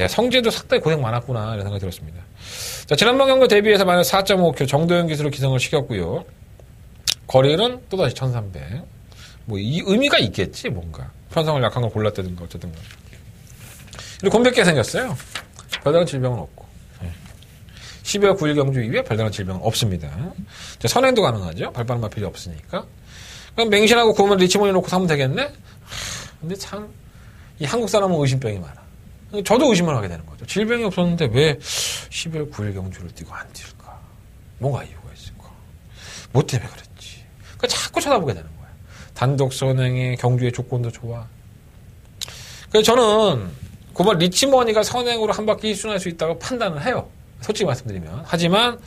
성재도 상당히 고생 많았구나 이런 생각이 들었습니다. 자, 지난번 경기 대비해서 마이너스 4.5km 정도현 기수로 기성을 시켰고요. 거리는 또다시 1300. 이 의미가 있겠지, 뭔가. 편성을 약한 걸 골랐다든가, 어쨌든가. 그리고 곰백게 생겼어요. 별다른 질병은 없고. 12월 9일 경주 이후에 별다른 질병은 없습니다. 자, 선행도 가능하죠. 발바람 마필이 없으니까. 그럼 맹신하고 구우면 리치머니 놓고 사면 되겠네? 근데 참, 이 한국 사람은 의심병이 많아. 저도 의심을 하게 되는 거죠. 질병이 없었는데 왜 12월 9일 경주를 뛰고 안 뛸까? 뭔가 이유가 있을까? 뭐 때문에 그랬지? 그러니까 자꾸 쳐다보게 되는 거예요. 단독 선행의 경주의 조건도 좋아. 그래서 저는 고발 리치머니가 선행으로 한 바퀴 일순할 수 있다고 판단을 해요. 솔직히 말씀드리면. 하지만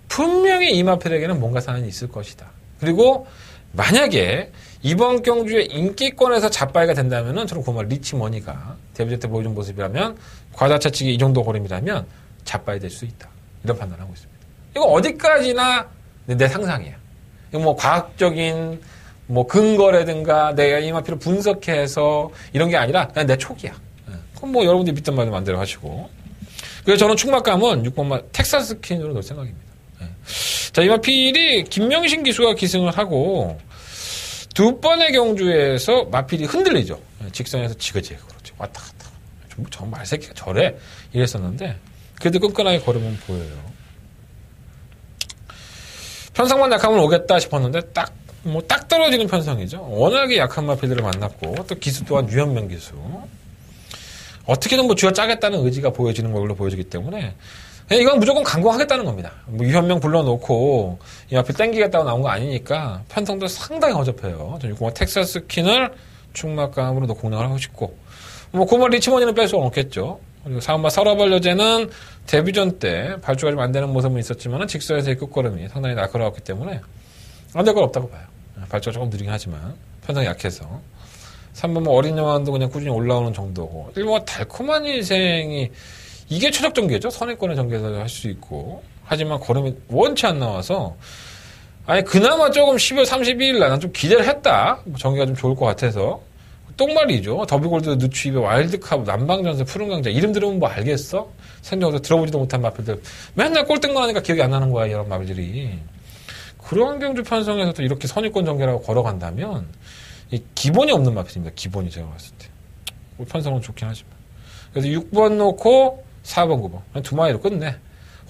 분명히 이마필에게는 뭔가 사연이 있을 것이다. 그리고 만약에 이번 경주의 인기권에서 잡바이가 된다면은 저는 고발 리치머니가 데뷔전 때 보여준 모습이라면 과다차치기 이 정도 거림이라면 잡바이 될 수 있다. 이런 판단을 하고 있습니다. 이거 어디까지나 내 상상이야. 이거 뭐 과학적인 뭐 근거라든가 내가 이마피를 분석해서 이런 게 아니라 그냥 내 촉이야. 그럼 뭐 여러분들이 믿던 말도 마음대로 하시고. 그래서 저는 충막감은 6번마 텍사스 퀸으로 넣을 생각입니다. 자, 이마필이 김명신 기수가 기승을 하고 두 번의 경주에서 마필이 흔들리죠. 직선에서 지그재그 그렇죠. 왔다 갔다. 정말 새끼가 저래 이랬었는데 그래도 끈끈하게 걸으면 보여요. 편성만 약하면 오겠다 싶었는데 딱 떨어지는 편성이죠. 워낙에 약한 마필들을 만났고 또 기수 또한 유현명 기수. 어떻게든 뭐 쥐어짜겠다는 의지가 보여지는 걸로 보여지기 때문에 이건 무조건 강공하겠다는 겁니다. 뭐 유현명 불러놓고 이 앞에 땡기겠다고 나온 거 아니니까 편성도 상당히 허접해요. 저는 6번 텍사스 퀸을 충막감으로 공략을 하고 싶고 뭐 9번 리치머니는 뺄 수 없겠죠. 그리고 4번마 서라벌 여제는 데뷔전 때 발주가 좀 안 되는 모습은 있었지만 직선에서의 끝걸음이 상당히 날카로웠기 때문에 안 될 건 없다고 봐요. 발주가 조금 느리긴 하지만 편성이 약해서 3번 어린 영화도 그냥 꾸준히 올라오는 정도고 1번 달콤한 인생이 이게 최적 전개죠. 선행권의 전개에서 할 수 있고 하지만 걸음이 원치 안 나와서 아니 그나마 조금 12월 31일 날 난 좀 기대를 했다. 전개가 좀 좋을 것 같아서 똥말이죠. 더비골드 누추입에 와일드카브 남방전세 푸른강자 이름 들으면 뭐 알겠어? 생전부터 들어보지도 못한 마필들 맨날 꼴등만 하니까 기억이 안 나는 거야 이런 마필들이. 그런 경주 편성에서도 이렇게 선의권 전개라고 걸어간다면 이 기본이 없는 마필입니다. 기본이 제가 봤을 때. 편성은 좋긴 하지만. 그래서 6번 놓고 4번, 9번. 두 마리로 끝내.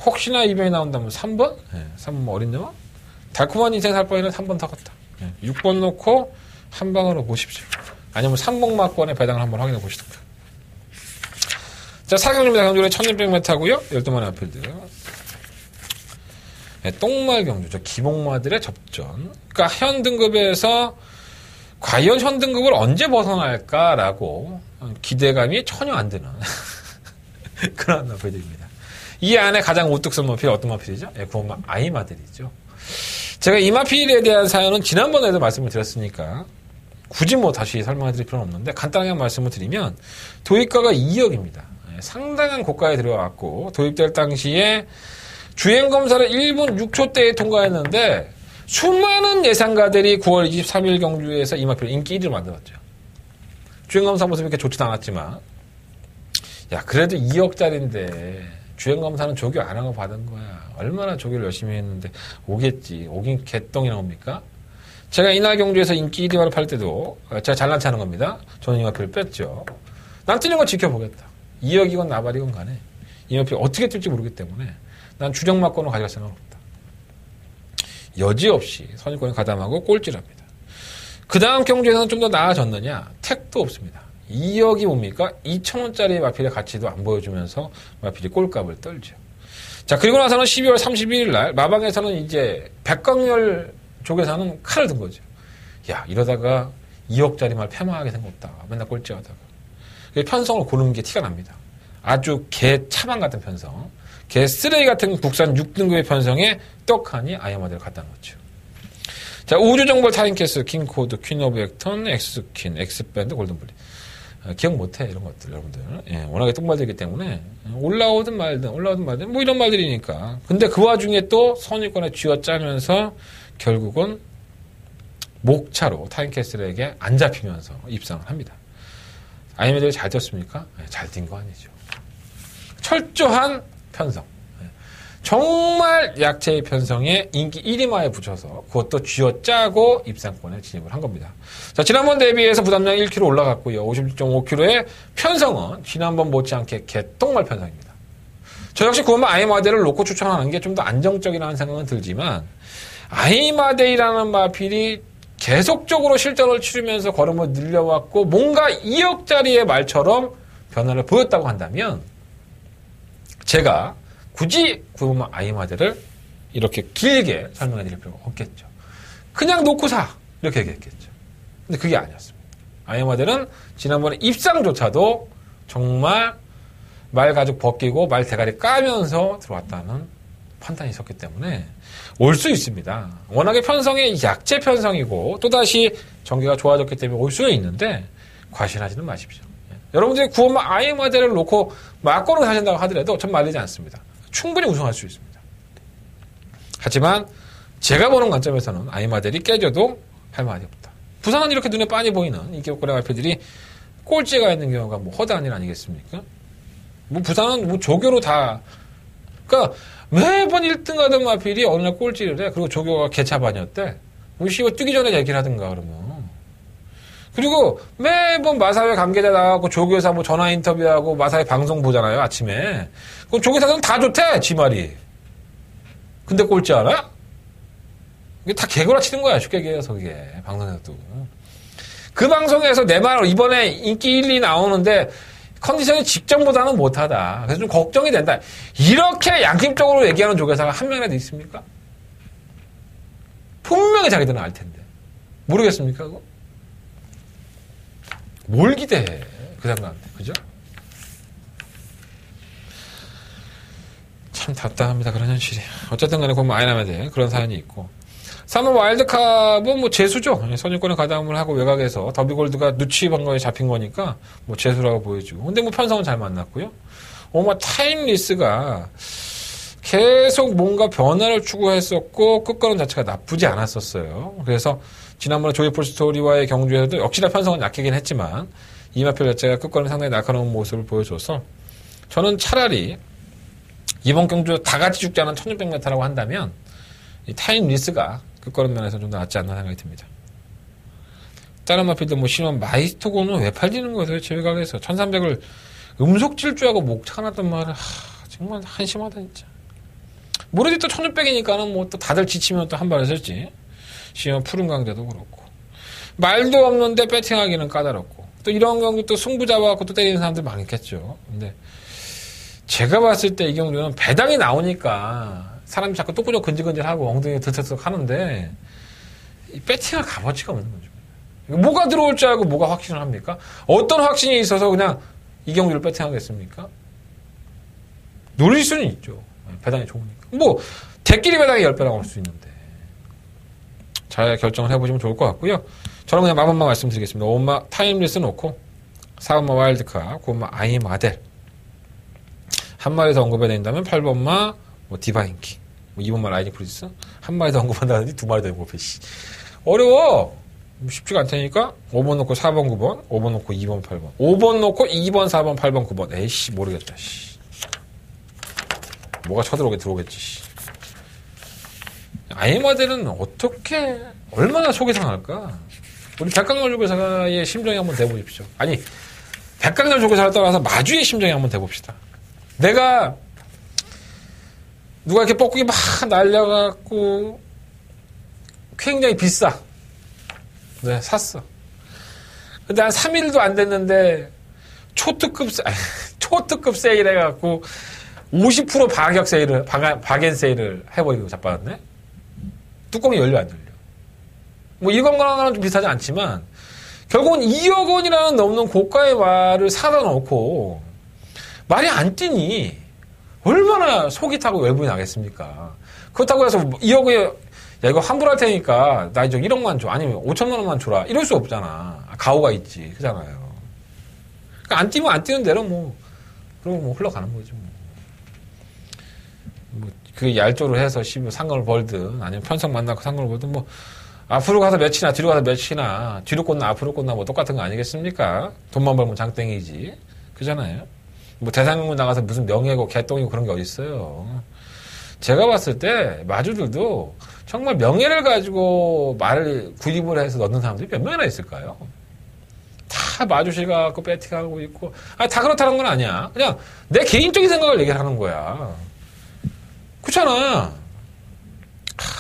혹시나 이변이 나온다면 3번? 네, 3번 어린 영화? 달콤한 인생 살 바에는 3번 더 갔다. 네, 6번 놓고 한 방으로 보십시오. 아니면 3복마권의 배당을 한번 확인해 보시든가. 자, 4경주입니다. 경주는 1600m고요. 12마리 앞필드. 네, 똥말 경주죠. 기복마들의 접전. 그러니까 현 등급에서 과연 현 등급을 언제 벗어날까라고 기대감이 전혀 안 드는 그런 마필들입니다. 이 안에 가장 우뚝 선 마필이 어떤 마필이죠? 예, 구원마 아이마들이죠. 제가 이 마필에 대한 사연은 지난번에도 말씀을 드렸으니까 굳이 뭐 다시 설명해드릴 필요는 없는데 간단하게 말씀을 드리면 도입가가 2억입니다. 예, 상당한 고가에 들어왔고 도입될 당시에 주행검사를 1분 6초대에 통과했는데 수많은 예상가들이 9월 23일 경주에서 이 마필 인기 1위를 만들었죠. 주행검사 모습이 이렇게 좋지도 않았지만 야 그래도 2억짜리인데 주행검사는 조교 안 하고 받은 거야. 얼마나 조교를 열심히 했는데 오겠지. 오긴 개똥이 나옵니까? 제가 이날 경주에서 인기 1위를 팔 때도 제가 잘난 체하는 겁니다. 저는 이 마필을 뺐죠. 난 뛰는 거 지켜보겠다. 2억이건 나발이건 간에 이 마필이 어떻게 뛸지 모르기 때문에 난 주정마권으로 가져갈 생각은 없다. 여지없이 선의권에 가담하고 꼴찌랍니다. 그 다음 경주에서는 좀 더 나아졌느냐? 택도 없습니다. 2억이 뭡니까? 2,000원짜리 마필의 가치도 안 보여주면서 마필이 꼴값을 떨죠. 자, 그리고 나서는 12월 31일 날 마방에서는 이제 백광열 쪽에서는 칼을 든 거죠. 야, 이러다가 2억짜리 말 폐마하게 생겼다. 맨날 꼴찌하다가. 편성을 고르는 게 티가 납니다. 아주 개 차방 같은 편성. 개 쓰레기 같은 국산 6등급의 편성에 떡하니 아이마들을 갖다 놓죠. 자, 우주정벌 타임캐슬, 킹코드, 퀸 오브 액턴, 엑스퀸, 엑스밴드, 골든블리. 기억 못해, 이런 것들, 여러분들. 예, 워낙에 똥말들이기 때문에. 올라오든 말든, 뭐 이런 말들이니까. 근데 그 와중에 또 선의권에 쥐어짜면서 결국은 목차로 타임캐슬에게 안 잡히면서 입상을 합니다. 아이마들이 잘 뛰었습니까? 예, 잘 뛴 거 아니죠. 철저한 편성. 정말 약체의 편성에 인기 1위마에 붙여서 그것도 쥐어짜고 입상권에 진입을 한 겁니다. 자, 지난번 대비해서 부담량 1kg 올라갔고요. 56.5kg의 편성은 지난번 못지않게 개똥말 편성입니다. 저 역시 구원마 아이마데를 놓고 추천하는 게 좀 더 안정적이라는 생각은 들지만 아이마데이라는 마필이 계속적으로 실전을 치르면서 걸음을 늘려왔고 뭔가 2억짜리의 말처럼 변화를 보였다고 한다면 제가 굳이 구본마 아이마드를 이렇게 길게 설명해 드릴 필요가 없겠죠. 그냥 놓고 사 이렇게 얘기했겠죠. 근데 그게 아니었습니다. 아이마드는 지난번에 입상조차도 정말 말 가죽 벗기고 말 대가리 까면서 들어왔다는 판단이 있었기 때문에 올 수 있습니다. 워낙에 편성이 약재 편성이고 또다시 전개가 좋아졌기 때문에 올 수 있는데 과신하지는 마십시오. 여러분들이 구원마 아이마드를 놓고 막고는 사신다고 하더라도 전 말리지 않습니다. 충분히 우승할 수 있습니다. 하지만 제가 보는 관점에서는 아이마델이 깨져도 할 말이 없다. 부산은 이렇게 눈에 빤히 보이는 이 기업거래 발표들이 꼴찌가 있는 경우가 뭐 허다한 일 아니겠습니까? 뭐 부산은 뭐 조교로 다, 그러니까 매번 1등 하던 마필이 어느 날 꼴찌를 해. 그리고 조교가 개차반이었대. 뭐 씨발 뛰기 전에 얘기를 하든가 그러면. 그리고 매번 마사회 관계자 나가고 조교사 뭐 전화 인터뷰하고 마사회 방송 보잖아요, 아침에. 그럼 조교사들은 다 좋대, 지 말이. 근데 꼴찌 알아? 이게 다 개구라 치는 거야, 쉽게 얘기해서 그게. 방송에서도. 그 방송에서 내 말, 이번에 인기 1, 2 나오는데 컨디션이 직전보다는 못하다. 그래서 좀 걱정이 된다. 이렇게 양심적으로 얘기하는 조교사가 한 명이라도 있습니까? 분명히 자기들은 알 텐데. 모르겠습니까, 그거? 뭘 기대해, 그 사람한테. 그죠? 참 답답합니다, 그런 현실이. 어쨌든 간에 보면 아이나메드 그런 사연이 있고. 3월 와일드컵은 뭐 재수죠. 선유권에 가담을 하고 외곽에서 더비골드가 누치한 거에 잡힌 거니까 뭐 재수라고 보여지고. 근데 뭐 편성은 잘 만났고요. 뭐 타임리스가 계속 뭔가 변화를 추구했었고 끝거는 자체가 나쁘지 않았었어요. 그래서 지난번에 조이풀 스토리와의 경주에서도 역시나 편성은 약하긴 했지만 이마표 자체가 끝거는 상당히 날카로운 모습을 보여줘서 저는 차라리 이번 경주 다 같이 죽지 않은 1600m라고 한다면 이 타임리스가 끝거는 면에서 좀 더 낫지 않나 생각이 듭니다. 다른 마필도 뭐 신원 마이스토고는 왜 팔리는 거예요? 도대체 외곽에서 1300을 음속 질주하고 목 차놨던 말을 정말 한심하다 진짜. 모르지 또 1600이니까는 뭐 또 다들 지치면 또 한 발 했을지. 시험 푸른 강자도 그렇고 말도 없는데 배팅하기는 까다롭고 또 이런 경우 또 승부 잡아갖고 또 때리는 사람들 많겠죠. 근데 제가 봤을 때 이 경우는 배당이 나오니까 사람이 자꾸 또 꾸적 근질근질하고 엉덩이 들썩 하는데 이 배팅할 값어치가 없는 거죠. 뭐가 들어올 줄 알고 뭐가 확신을 합니까? 어떤 확신이 있어서 그냥 이 경주를 배팅하겠습니까? 노릴 수는 있죠. 배당이 좋으니까. 뭐 대끼리 배당이 10배 나올 수 있는데 잘 결정을 해보시면 좋을 것 같고요. 저는 그냥 마법만 말씀드리겠습니다. 5마 타임리스 놓고 4번마 와일드카, 9번마 아이마델 한 마리 더 언급해야 된다면 8번마 뭐 디바인키, 뭐 2번마 라이징 프리스 한 마리 더 언급한다든지 두 마리 더 언급해. 어려워. 쉽지가 않다니까. 5번 놓고 4번 9번, 5번 놓고 2번 8번, 5번 놓고 2번 4번 8번 9번. 에이씨 모르겠다. 씨. 뭐가 쳐들어오겠지. 씨. 아이마델은 어떻게 얼마나 속이 상할까? 우리 백강렬 조교사의 심정이 한번 대보십시오. 아니 백강렬 조교사를 떠나서 마주의 심정이 한번 대봅시다. 내가 누가 이렇게 뻐꾸기 막 날려갖고 굉장히 비싸. 네, 샀어. 근데 한 3일도 안 됐는데 초특급 세일 해갖고 50% 박약 세일을, 박연 세일을 해버리고 자빠졌네? 뚜껑이 열려 안 열려? 뭐 이건 거랑은 좀 비슷하지 않지만 결국은 2억 원이라는 넘는 고가의 말을 사다 놓고 말이 안 뛰니 얼마나 속이 타고 열분이 나겠습니까? 그렇다고 해서 2억 원에 야 이거 환불할 테니까 나 이제 1억만 줘 아니면 5천만 원만 줘라 이럴 수 없잖아. 가오가 있지 그잖아요. 그러니까 안 뛰면 안 뛰는 대로 뭐 그러면 뭐 흘러가는 거죠. 뭐 그게 얄조를 해서 상금을 벌든 아니면 편성 만나고 상금을 벌든 뭐 앞으로 가서 몇이나 뒤로 가서 몇이나 뒤로 꽂나 앞으로 꽂나 뭐 똑같은 거 아니겠습니까? 돈만 벌면 장땡이지 그잖아요. 뭐 대상경문 나가서 무슨 명예고 개똥이고 그런 게 어딨어요. 제가 봤을 때 마주들도 정말 명예를 가지고 말을 구입을 해서 넣는 사람들이 몇 명이나 있을까요? 다 마주시 가고 배팅하고 있고 다 그렇다는 건 아니야. 그냥 내 개인적인 생각을 얘기를 하는 거야. 그렇잖아.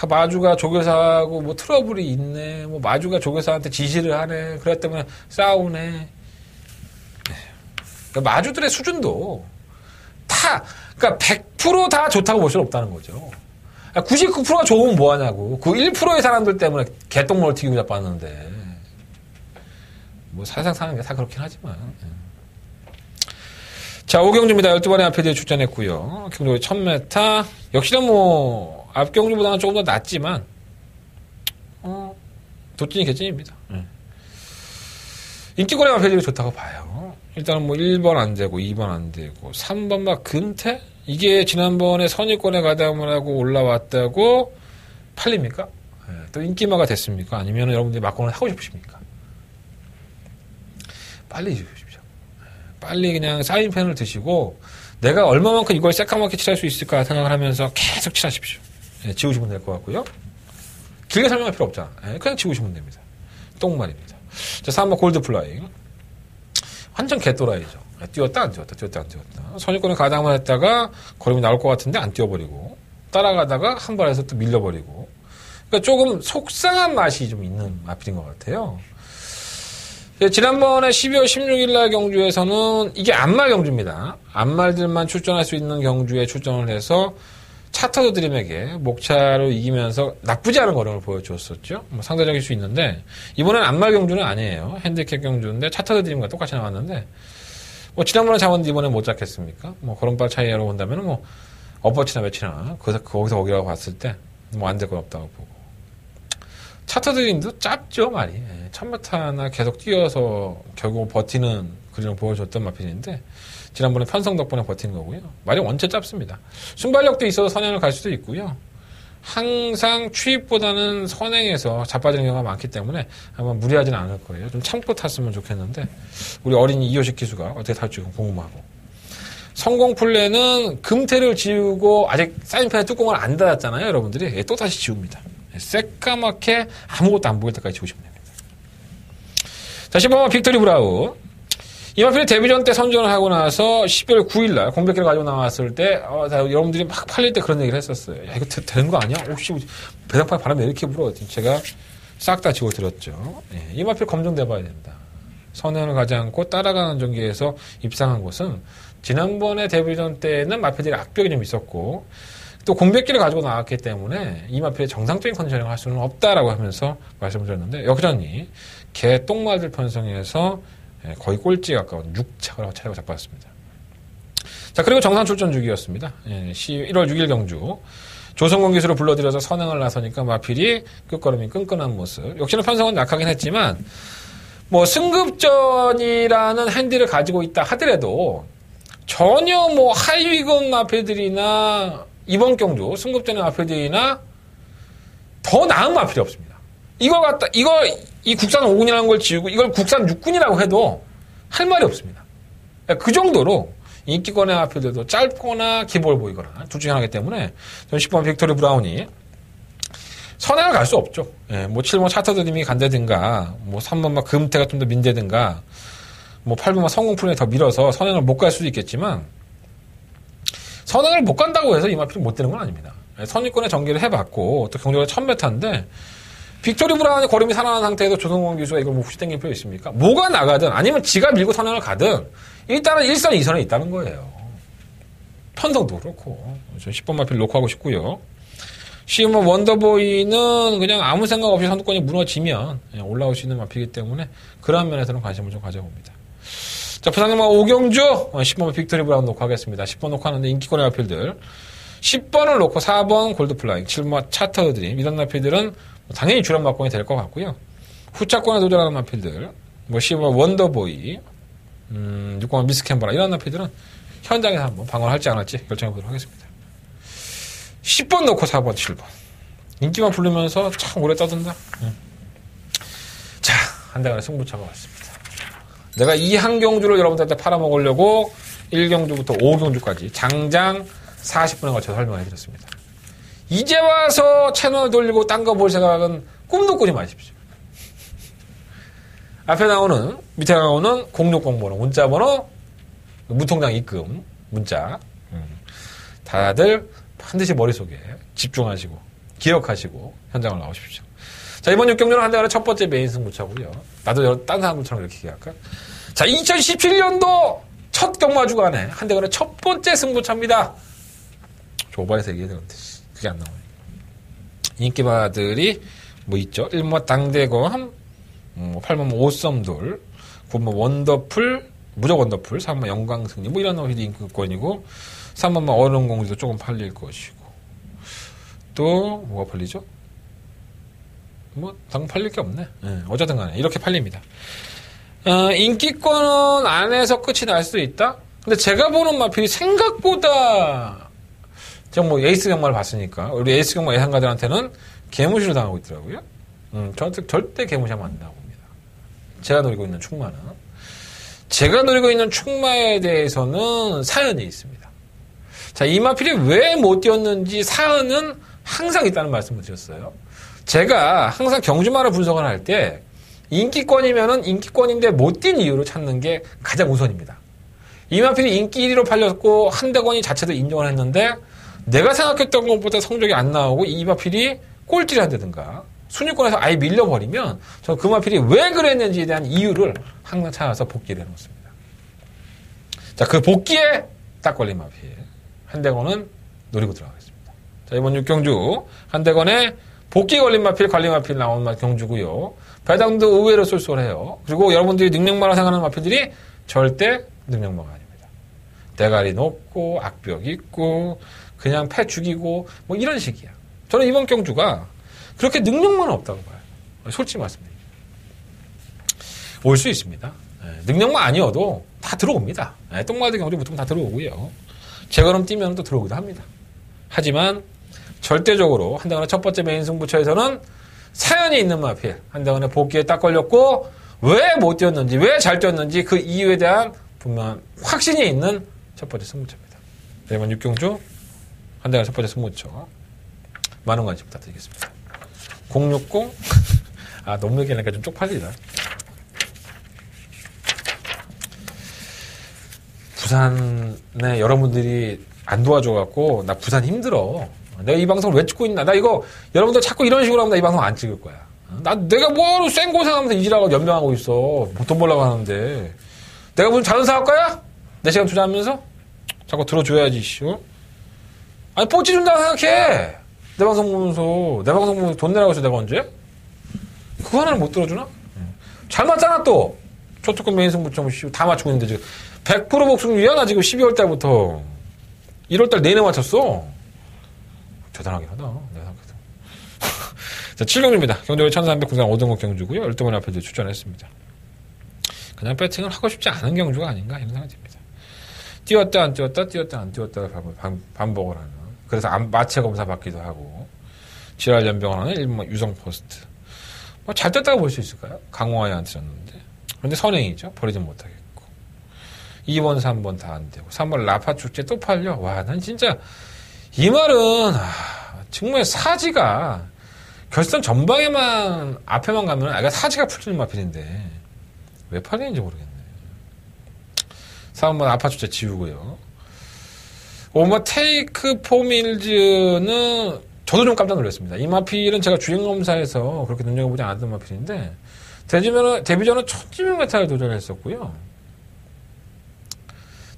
마주가 조교사하고 뭐 트러블이 있네. 뭐 마주가 조교사한테 지시를 하네. 그랬 때문에 싸우네. 그러니까 마주들의 수준도 그러니까 100% 다 좋다고 볼 수는 없다는 거죠. 99%가 좋으면 뭐하냐고. 그 1%의 사람들 때문에 개똥먹을 튀기고 자빠졌는데. 뭐 사실상 사는 게 다 그렇긴 하지만. 자, 오경주입니다. 12번의 앞에 출전했고요. 경주가 1000m. 역시나 뭐 앞경주보다는 조금 더 낮지만 도찐이 개찐입니다. 인기거래 앞에 좋다고 봐요. 일단은 뭐 1번 안 되고 2번 안 되고 3번 막 금태? 이게 지난번에 선의권에 가담을 하고 올라왔다고 팔립니까? 또 인기마가 됐습니까? 아니면 여러분들이 막권을 하고 싶으십니까? 빨리 주십시오. 빨리 그냥 사인펜을 드시고 내가 얼마만큼 이걸 새까맣게 칠할 수 있을까 생각을 하면서 계속 칠하십시오. 지우시면 될 것 같고요. 길게 설명할 필요 없잖아. 그냥 지우시면 됩니다. 똥말입니다. 자, 3번 골드플라잉. 완전 개또라이죠. 뛰었다 안 뛰었다 뛰었다 안 뛰었다. 선입권에 가담을 했다가 걸음이 나올 것 같은데 안 뛰어버리고 따라가다가 한 발에서 또 밀려버리고. 그러니까 조금 속상한 맛이 좀 있는 마필인 것 같아요. 지난번에 12월 16일 날 경주에서는 이게 안말 경주입니다. 안말들만 출전할 수 있는 경주에 출전을 해서 차터드 드림에게 목차로 이기면서 나쁘지 않은 걸음을 보여주었었죠. 뭐 상대적일 수 있는데 이번엔 안말 경주는 아니에요. 핸디캡 경주인데 차터드 드림과 똑같이 나왔는데 뭐 지난번에 잡았는데 이번엔 못 잡겠습니까? 뭐 걸음발 차이로 본다면 뭐 엎어치나 매치나 거기서 거기라고 봤을 때 뭐 안 될 건 없다고 보고 차터드 드림도 짧죠 말이. 1000m나 계속 뛰어서 결국 버티는 그림을 보여줬던 마필인데 지난번에 편성 덕분에 버티는 거고요. 말이 원체 짧습니다. 순발력도 있어서 선행을 갈 수도 있고요. 항상 추입보다는 선행에서 자빠지는 경우가 많기 때문에 아마 무리하지는 않을 거예요. 좀 참고 탔으면 좋겠는데 우리 어린 이효식 기수가 어떻게 탈지 궁금하고. 성공 플레이는 금태를 지우고 아직 사인펜의 뚜껑을 안 닫았잖아요. 여러분들이 또 다시 지웁니다. 새까맣게 아무것도 안 보일 때까지 지우시면 됩니다. 자, 10번 빅토리 브라운. 이마필이 데뷔전 때 선전을 하고 나서 12월 9일날 공백기를 가지고 나왔을 때 여러분들이 막 팔릴 때 그런 얘기를 했었어요. 야, 이거 되는 거 아니야? 혹시 배당판에 바람이 왜 이렇게 불어? 제가 싹 다 지워드렸죠. 이마필 검증돼봐야 된다. 선행을 가지 않고 따라가는 전기에서 입상한 것은 지난번에 데뷔전 때는 마필들이 악벽이 좀 있었고 또 공백기를 가지고 나왔기 때문에 이마필의 정상적인 컨디셔닝을 할 수는 없다라고 하면서 말씀을 드렸는데 여전히 개 똥말들 편성에서 거의 꼴찌에 가까운 6차를 차례로 잡았습니다. 자, 그리고 정상 출전 주기였습니다. 1월 6일 경주. 조성권 기수를 불러들여서 선행을 나서니까 마필이 끝걸음이 끈끈한 모습. 역시나 편성은 약하긴 했지만, 뭐, 승급전이라는 핸디를 가지고 있다 하더라도, 전혀 뭐, 하위권 마필들이나, 이번 경주, 승급전의 마필들이나, 더 나은 마필이 없습니다. 이 국산 5군이라는 걸 지우고 이걸 국산 6군이라고 해도 할 말이 없습니다. 그 정도로 인기권의 마필들도 짧거나 기복을 보이거나 둘 중에 하나이기 때문에 저는 10번 빅토리 브라운이 선행을 갈 수 없죠. 뭐 7번 차터드림이 간다든가 뭐 3번 막 금태가 좀 더 민다든가 뭐 8번 막 성공 플레이 더 밀어서 선행을 못 갈 수도 있겠지만 선행을 못 간다고 해서 이 마필이 못 되는 건 아닙니다. 선의권에 전개를 해봤고 또 경주가 1000m인데 빅토리 브라운의 걸음이 살아난 상태에서 조성권 기수가 이걸 뭐 혹시 땡길 필요 있습니까? 뭐가 나가든 아니면 지가 밀고 선행을 가든 일단은 1선, 2선에 있다는 거예요. 편성도 그렇고. 저 10번 마필 놓고 하고 싶고요. 10번 원더보이는 그냥 아무 생각 없이 선두권이 무너지면 올라올 수 있는 마필이기 때문에 그런 면에서는 관심을 좀 가져봅니다. 자, 부산경마 오경주 10번 빅토리 브라운 놓고 하겠습니다. 10번 놓고 하는데 인기권의 마필들 10번을 놓고 4번 골드플라잉, 7번 차터드림 이런 마필들은 당연히 주력 막공이 될 것 같고요. 후차권에 도전하는 마필들, 뭐 10번 원더보이, 6번 미스캔버라 이런 마필들은 현장에서 한번 방어할지 안 할지 결정해보도록 하겠습니다. 10번 놓고 4번, 7번. 인기만 부르면서 참 오래 떠든다. 자, 한 달간의 승부차가 왔습니다. 내가 이 한 경주를 여러분들한테 팔아먹으려고 1경주부터 5경주까지 장장 40분에 걸쳐 설명해드렸습니다. 이제 와서 채널 돌리고 딴 거 볼 생각은 꿈도 꾸지 마십시오. 앞에 나오는, 밑에 나오는 06번호, 문자번호, 무통장 입금, 문자. 다들 반드시 머릿속에 집중하시고, 기억하시고, 현장을 나오십시오. 자, 이번 6경주는 한 달간의 첫 번째 메인 승부차고요. 나도 딴 사람들처럼 이렇게 얘기할까? 자, 2017년도 첫 경마 주간에 한대건의 첫 번째 승부차입니다. 조바에서 얘기해야 되는데 그게 안 나오네. 인기마들이 뭐 있죠? 1번 당대건, 8번 5썸돌, 9번 원더풀, 무적 원더풀, 3번 영광승리 뭐 이런 것이 인기권이고 3번 어른공주도 조금 팔릴 것이고 또 뭐가 팔리죠? 뭐 당 팔릴 게 없네. 어쨌든 간에 이렇게 팔립니다. 인기권은 안에서 끝이 날 수도 있다? 근데 제가 보는 마필이 생각보다 제가 뭐 에이스 경마를 봤으니까 우리 에이스 경마 예상가들한테는 개무시를 당하고 있더라고요. 저한테 절대 개무시하면 안 된다고 봅니다. 제가 노리고 있는 충마는. 제가 노리고 있는 충마에 대해서는 사연이 있습니다. 자, 이 마필이 왜 못 뛰었는지 사연은 항상 있다는 말씀을 드렸어요. 제가 항상 경주마를 분석을 할 때 인기권이면은 인기권인데 못 뛴 이유를 찾는 게 가장 우선입니다. 이 마필이 인기 1위로 팔렸고 한대건이 자체도 인정을 했는데 내가 생각했던 것보다 성적이 안 나오고 이 마필이 꼴찌를 한다든가 순위권에서 아예 밀려버리면 저는 그 마필이 왜 그랬는지에 대한 이유를 항상 찾아서 복귀를 해놓습니다. 자, 그 복귀에 딱 걸린 마필 한대건은 노리고 들어가겠습니다. 자, 이번 6경주 한대건의 복귀 걸린 마필, 관리 마필 나온 경주고요. 배당도 의외로 쏠쏠해요. 그리고 여러분들이 능력마라 생각하는 마필들이 절대 능력마가 아닙니다. 대가리 높고 악벽 있고 그냥 패 죽이고 뭐 이런 식이야. 저는 이번 경주가 그렇게 능력만은 없다고 봐요. 솔직히 말씀드립니다. 올 수 있습니다. 능력만 아니어도 다 들어옵니다. 똥마드 경주 보통 다 들어오고요. 제거름 뛰면 또 들어오기도 합니다. 하지만 절대적으로 한대건의 첫 번째 메인 승부처에서는 사연이 있는 마필 한대건의 복귀에 딱 걸렸고 왜 못 뛰었는지 왜 잘 뛰었는지 그 이유에 대한 분명한 확신이 있는 첫 번째 승부처입니다. 이번 6경주 한대건 첫 번째 승부처 많은 관심 부탁드리겠습니다. 060 너무 얘기하니까 좀 쪽팔리다. 부산에 여러분들이 안 도와줘갖고 나 부산 힘들어. 내가 이 방송을 왜 찍고 있나? 나 이거 여러분들 자꾸 이런 식으로 하면 나 이 방송 안 찍을 거야. 내가 뭐하러 쌩고생하면서 이지라고 연명하고 있어. 돈 벌려고 하는데 내가 무슨 자연 사업가야? 내 시간 투자하면서 자꾸 들어줘야지. 씨. 아니 뽀찌 준다고 생각해. 내 방송 보면서 돈 내라고 해서 내가 언제? 그거 하나는 못 들어주나? 잘 맞잖아 또. 초특급 메인 승부처 다 맞추고 있는데 지금 100% 복승률이야. 나 지금 12월 달부터 1월 달 내내 맞췄어. 대단하긴 하다. 내가 생각해도. 자, 7경주입니다. 경주가 1300 5등급 경주고요. 12번 앞에도 출전했습니다. 그냥 배팅을 하고 싶지 않은 경주가 아닌가 이런 생각이 듭니다. 뛰었다 안 뛰었다 뛰었다 안 뛰었다 반복을 하는. 그래서 마체 검사 받기도 하고 지랄 연병을 하는 일본 유성 포스트. 뭐 잘 뛰었다고 볼 수 있을까요? 강호아이한테 졌는데. 그런데 선행이죠. 버리지 못하겠고. 2번, 3번 다 안 되고. 3번 라파 축제 또 팔려. 와, 난 진짜 이 말은 정말 사지가 결선 전방에만 앞에만 가면 사지가 풀리는 마필인데 왜 팔리는지 모르겠네. 4번 아파 축제 지우고요. 5번 테이크 포밀즈는 저도 좀 깜짝 놀랐습니다. 이 마필은 제가 주행검사에서 그렇게 눈여겨보지 않았던 마필인데 데뷔전은 1000지명메타를 도전했었고요.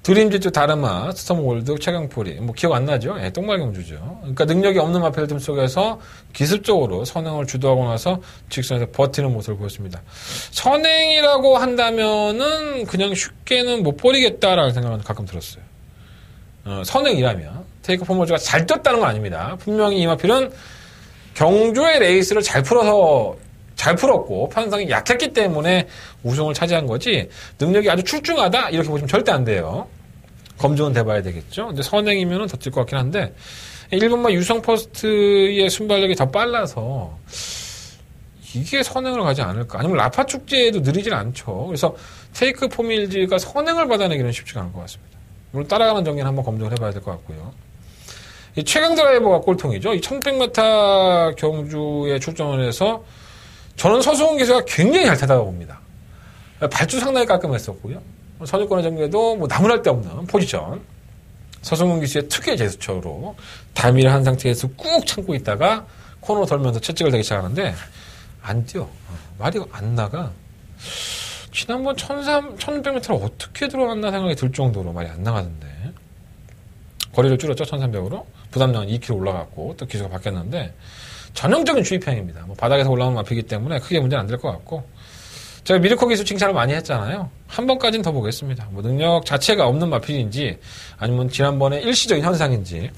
드림지투 다르마, 스톰월드, 최강포리 뭐 기억 안 나죠? 똥말경주죠. 그러니까 능력이 없는 마필 팀 속에서 기습적으로 선행을 주도하고 나서 직선에서 버티는 모습을 보였습니다. 선행이라고 한다면은 그냥 쉽게는 못 버리겠다라는 생각은 가끔 들었어요. 선행이라면 테이크 포멀즈가 잘 뛰었다는 건 아닙니다. 분명히 이 마필은 경주의 레이스를 잘 풀었고 편성이 약했기 때문에 우승을 차지한 거지 능력이 아주 출중하다 이렇게 보시면 절대 안 돼요. 검증은 돼봐야 되겠죠. 근데 선행이면은 더 뛸 것 같긴 한데 1번만 유성 퍼스트의 순발력이 더 빨라서 이게 선행을 가지 않을까. 아니면 라파 축제에도 느리질 않죠. 그래서 테이크 포밀즈가 선행을 받아내기는 쉽지가 않을 것 같습니다. 물론 따라가는 정리는 한번 검증을 해봐야 될 것 같고요. 이 최강 드라이버가 꼴통이죠. 이 1100m 경주에 출전을 해서 저는 서수홍 기수가 굉장히 잘 타다가 봅니다. 발주 상당히 깔끔했었고요. 선유권의 전개도 뭐 나무랄 데 없는 포지션. 서수홍 기수의 특유의 제스처로 다미를 한 상태에서 꾹 참고 있다가 코너 돌면서 채찍을 대기 시작하는데 안 뛰어. 말이 안 나가. 지난번 1600m를 어떻게 들어갔나 생각이 들 정도로 말이 안 나가던데. 거리를 줄였죠, 1300으로. 부담량은 2km 올라갔고, 또 기수가 바뀌었는데, 전형적인 주의평입니다. 뭐 바닥에서 올라오는 마피이기 때문에 크게 문제는 안 될 것 같고, 제가 미르코 기수 칭찬을 많이 했잖아요. 한 번까지는 더 보겠습니다. 뭐 능력 자체가 없는 마필인지, 아니면 지난번에 일시적인 현상인지,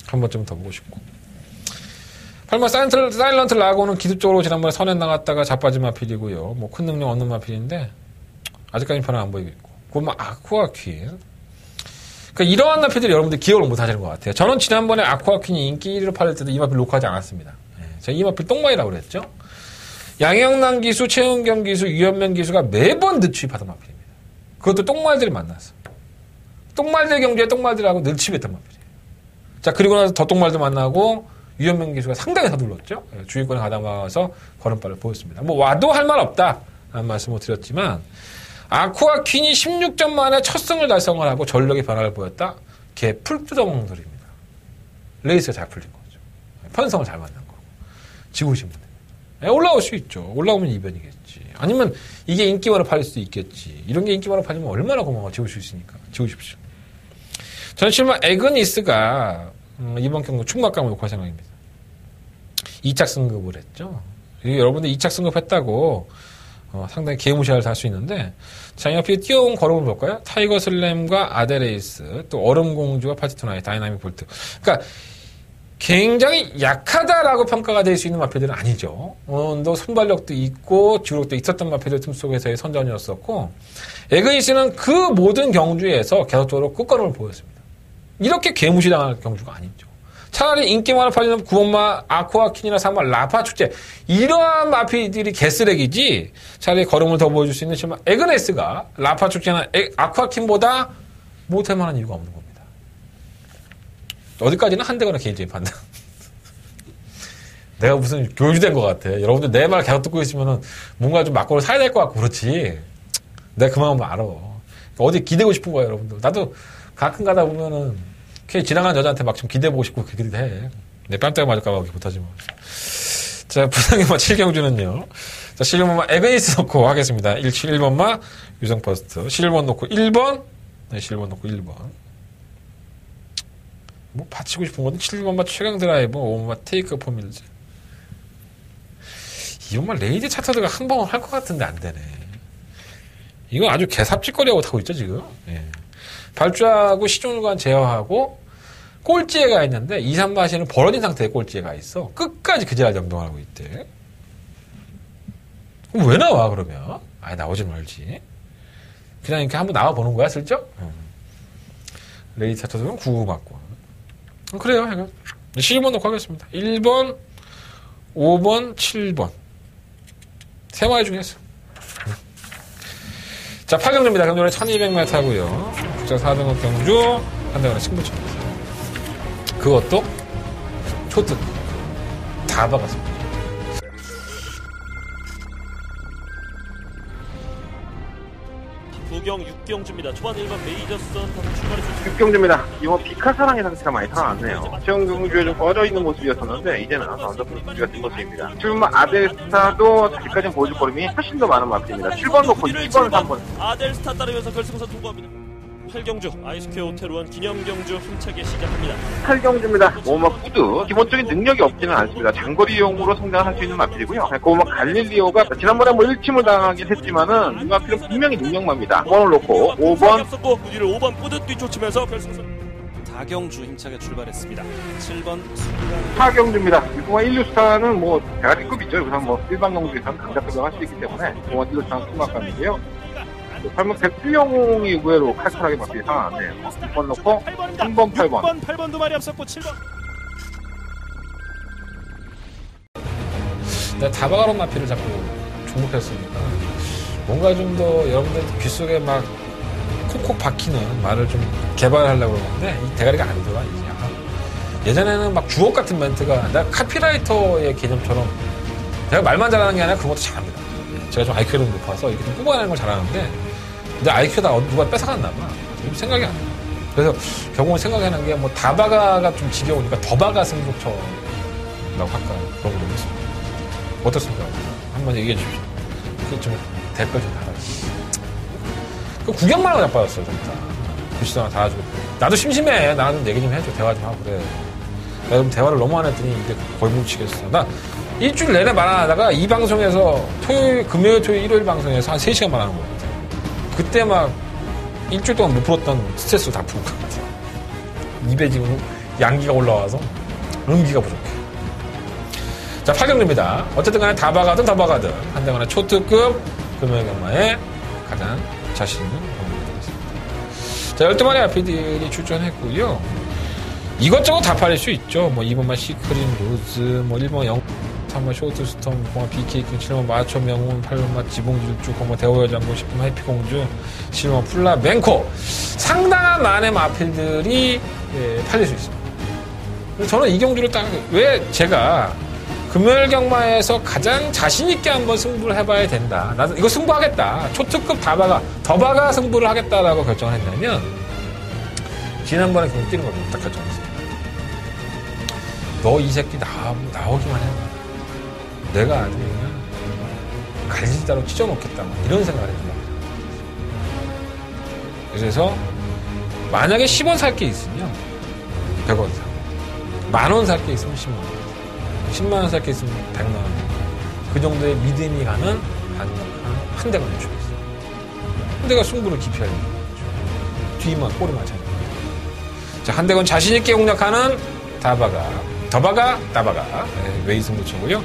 한 번쯤 더 보고 싶고. 8번 사일런트 라고는 기습적으로 지난번에 선에 나갔다가 자빠진 마필이고요. 뭐 큰 능력 없는 마필인데, 아직까지 변화 안 보이고 있고. 그건 뭐 아쿠아퀸. 그러니까 이러한 마필들이 여러분들 기억을 못 하시는 것 같아요. 저는 지난번에 아쿠아퀸이 인기 1위로 팔릴 때도 이 마필 녹화하지 않았습니다. 제가 이 마필 똥마이라고 그랬죠. 양영란 기수, 최은경 기수, 유현명 기수가 매번 늦취입하던 마필입니다. 그것도 똥말들이 만났어. 똥말들 경주에 똥말들하고 늦취입했던 마필이에요. 자, 그리고 나서 더 똥말들 만나고 유현명 기수가 상당히 서둘렀죠. 주의권에 가담아서 걸음발을 보였습니다. 뭐 와도 할 말 없다 라는 말씀을 드렸지만 아쿠아퀸이 16점 만에 첫 승을 달성을 하고 전력의 변화를 보였다. 걔 풀 뜯어먹는 소리입니다. 레이스가 잘 풀린 거죠. 편성을 잘 만난 거고. 지고 싶은데. 올라올 수 있죠. 올라오면 이변이겠지. 아니면 이게 인기만으로 팔릴 수도 있겠지. 이런 게 인기만으로 팔리면 얼마나 고마워. 지울 수 있으니까. 지고 싶죠. 저는 실만 에그니스가 이번 경기 충막감을 놓고 할 생각입니다. 2착 승급을 했죠. 여러분들 2착 승급했다고 상당히 개무시할 수 있는데 자, 옆에 뛰어온 걸음을 볼까요? 타이거 슬램과 아데레이스, 또 얼음공주와 파티투나이, 다이나믹 볼트. 그러니까 굉장히 약하다라고 평가가 될 수 있는 마필들은 아니죠. 또 순발력도 있고 주력도 있었던 마필들 틈 속에서의 선전이었었고 에그니스는 그 모든 경주에서 계속적으로 끝걸음을 보였습니다. 이렇게 개무시당할 경주가 아니죠. 차라리 인기만을 팔리는 구원마, 아쿠아퀸이나 사마, 라파 축제 이러한 마필들이 개쓰레기지 차라리 걸음을 더 보여줄 수 있는 실마 에그네스가 라파 축제나 아쿠아퀸보다 못할 만한 이유가 없는 겁니다. 어디까지는 한대거나 개인적인 판단. 내가 무슨 교주된 것 같아. 여러분들 내 말 계속 듣고 있으면은 뭔가 좀 막고를 사야 될 것 같고 그렇지. 내가 그 마음을 알아. 어디 기대고 싶은 거야 여러분들. 나도 가끔 가다 보면은 걔 지나가는 여자한테 막 좀 기대보고 싶고 그렇게 해. 내 뺨때가 맞을까봐 그렇게 못하지만. 자, 부상의마 7경주는요. 자, 11번마 에그니스 놓고 하겠습니다. 1번마 유성퍼스트. 11번 놓고 1번. 네, 11번 놓고 1번. 뭐, 받치고 싶은 건 7번마 최강 드라이버, 5번마 테이크 포밀즈. 이번마 레이디 차터드가 한 번 할 것 같은데 안 되네. 이거 아주 개삽질거리하고 타고 있죠, 지금. 예. 발주하고 시종일관 제어하고 꼴찌에 가 있는데 2, 3마시는 벌어진 상태의 꼴찌에 가 있어. 끝까지 그제야 점동하고 있대. 그럼 왜 나와 그러면? 아예 나오지 말지. 그냥 이렇게 한번 나와보는 거야 슬쩍? 레이디 차터드는 9 맞고. 그래요. 해가 11번 놓고 하겠습니다. 1번, 5번, 7번. 세 마리 중에서. 자, 8경주입니다. 경주는 1200m고요. 국자 4등급 경주, 한대원의 승부처입니다. 그것도 초특 다 박았습니다. 구경 6경주입니다. 초반 1번 메이저선 다시 출발해주시죠. 6경주입니다. 이번 피카사랑의 상태가 많이 살아났네요. 최근 경주에 좀 꺼져 있는 모습이었었는데 이제는 완전 분위기가 된 모습입니다. 7번 아델스타도 아직까지는 보여줄 걸음이 훨씬 더 많은 마필입니다. 7번 놓고 2번, 3번. 아델스타 따르면서 결승선 통과합니다. 8경주 아이스케어 호텔원 기념경주 힘차게 시작합니다. 8경주입니다. 모막 구드 기본적인 능력이 없지는 않습니다. 장거리용으로 성장할 수 있는 마필이고요. 고막 갈릴리오가 지난번에 뭐 1팀을 당하긴 했지만은 이 마필은 분명히 능력마입니다. 5번을 놓고 5번 앞섰고 우디를 5번 뿌듯 뒤쫓으면서 결승선. 다경주 힘차게 출발했습니다. 7번 4경주입니다. 유동화 1루스타는 뭐 대가리급이죠. 그래서 뭐 일반 경주에서는 강자급을 할 수 있기 때문에 유동화 1루스타는 승막감이고요. 8번 백필영이 의외로 칼칼하게 맞게 상황한네요. 6번 놓고 3번, 8번. 8번도 많이 앞섰고 7번. 내가 다바가론 마피를 자꾸 주목했으니까 뭔가 좀 더 여러분들 귓속에 막 콕콕 박히는 말을 좀 개발하려고 그러는데 이 대가리가 안 들어와 이제. 예전에는 막 주옥 같은 멘트가 내가 카피라이터의 개념처럼 내가 말만 잘하는 게 아니라 그런 것도 잘합니다. 제가 좀 IQ가 좀 높아서 이렇게 좀 뽑아내는 걸 잘하는데 근데 IQ가 누가 뺏어갔나 봐. 생각이 안 나요. 그래서 결국은 생각하는 게 뭐 다바가가 좀 지겨우니까 더바가 승부처라고 할까 그런 거 모르겠습니다. 어떻습니까? 한번 얘기해 주십시오. 그 좀 댓글 좀 달아주세요. 그 구경만 하고 자빠졌어, 진짜. 글씨도 다 가지고. 나도 심심해. 나는 얘기 좀 해줘. 대화 좀 하고 그래. 내가 그럼 대화를 너무 안 했더니 이게 거의 뭉치겠어. 나 일주일 내내 말 안 하다가 이 방송에서 금요일, 토요일, 일요일 방송에서 한 3시간 말 하는 거 같아. 그때 막 일주일 동안 못 풀었던 스트레스를 다 푸는 것 같아. 입에 지금 양기가 올라와서 음기가 부족해. 자, 8경주입니다. 어쨌든 간에 다 박아든 더 박아든 한대간의 초특급 금요경마에 가장 자신 있는 경기가 되겠습니다. 자, 12마리 RP들이 출전했고요. 이것저것 다 팔릴 수 있죠. 뭐 2번만 시크림 로즈, 뭐 1번 0, 3번 쇼트스톰, 9번 BK킹, 7번 마초 명운, 8번만 지붕질주, 9번 대호여장군, 10번 해피공주, 11번 플라 맹코. 상당한 많은 마필들이 팔릴 수 있습니다. 저는 이 경주를 왜 제가 금요일 경마에서 가장 자신있게 한번 승부를 해봐야 된다. 나도 이거 승부하겠다. 초특급 더 박아 승부를 하겠다라고 결정을 했냐면, 지난번에 경기 뛰는 걸 딱 결정했습니다. 너 이 새끼 나오기만 해봐. 내가 아주 그냥 갈질자로 찢어놓겠다. 이런 생각을 했단 말이에요. 그래서 만약에 10원 살 게 있으면 100원 사. 만원 살 게 있으면 10만 원. 10만 원 살 게 있으면 100만 원. 그 정도의 믿음이 가는 한 대가 유출했어요. 한 대가 승부를 기피하려고 했죠. 뒤만 꼬리만 차는 거예요. 자, 한 대건 자신있게 공략하는 더 박아. 웨이 승부처고요.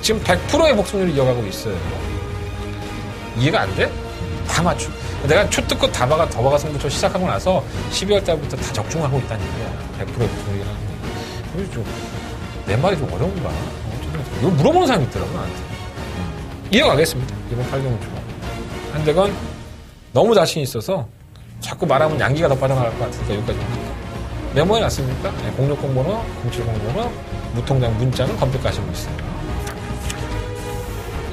지금 100%의 복승률을 이어가고 있어요. 이해가 안 돼? 다 맞추. 내가 초특급 더 박아 승부처 시작하고 나서 12월 달부터 다 적중하고 있다는 얘기야. 100%의 복승률이라는 거. 그래서 내 말이 좀 어려운가? 이거 물어보는 사람이 있더라고, 나한테. 이어가겠습니다. 이번 8경주. 한대건 너무 자신 있어서 자꾸 말하면 양기가 더 빠져나갈 것 같으니까 여기까지 합니다. 메모해 놨습니까? 네, 060번호, 0700번호, 무통장 문자는 검색 가시고 있어요.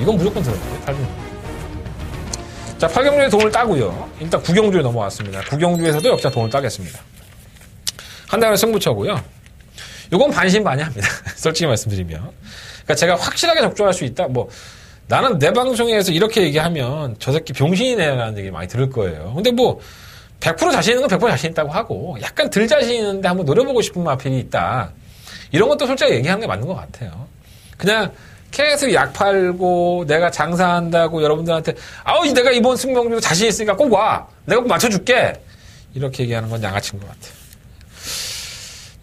이건 무조건 들어야 돼요, 8경주. 자, 8경주에 돈을 따고요. 일단 9경주에 넘어왔습니다. 9경주에서도 역시 돈을 따겠습니다. 한대간의 승부처고요. 이건 반신반의합니다. 솔직히 말씀드리면. 그러니까 제가 확실하게 적중할 수 있다. 나는 내 방송에서 이렇게 얘기하면 저 새끼 병신이네라는 얘기 많이 들을 거예요. 근데 100% 자신 있는 건 100% 자신 있다고 하고 약간 덜 자신 있는데 한번 노려보고 싶은 마필이 있다. 이런 것도 솔직히 얘기하는 게 맞는 것 같아요. 그냥 계속 약 팔고 내가 장사한다고 여러분들한테 내가 이번 승명주도 자신 있으니까 꼭 와. 내가 꼭 맞춰줄게. 이렇게 얘기하는 건 양아치인 것 같아요.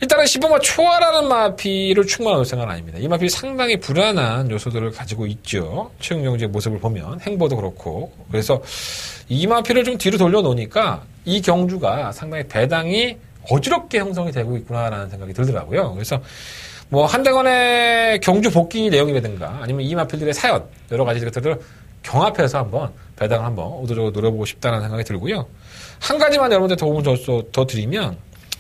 일단은 10번마 초월하는 마필을 충분할 생각은 아닙니다. 이 마필이 상당히 불안한 요소들을 가지고 있죠. 최근 경주의 모습을 보면 행보도 그렇고. 그래서 이 마필을 좀 뒤로 돌려놓으니까 이 경주가 상당히 배당이 어지럽게 형성이 되고 있구나라는 생각이 들더라고요. 그래서 한대건의 경주 복귀 내용이라든가 아니면 이 마필들의 사연 여러 가지 것들을 경합해서 한번 배당을 한번 의도적으로 노려보고 싶다는 생각이 들고요. 한 가지만 여러분들 도움을 더 드리면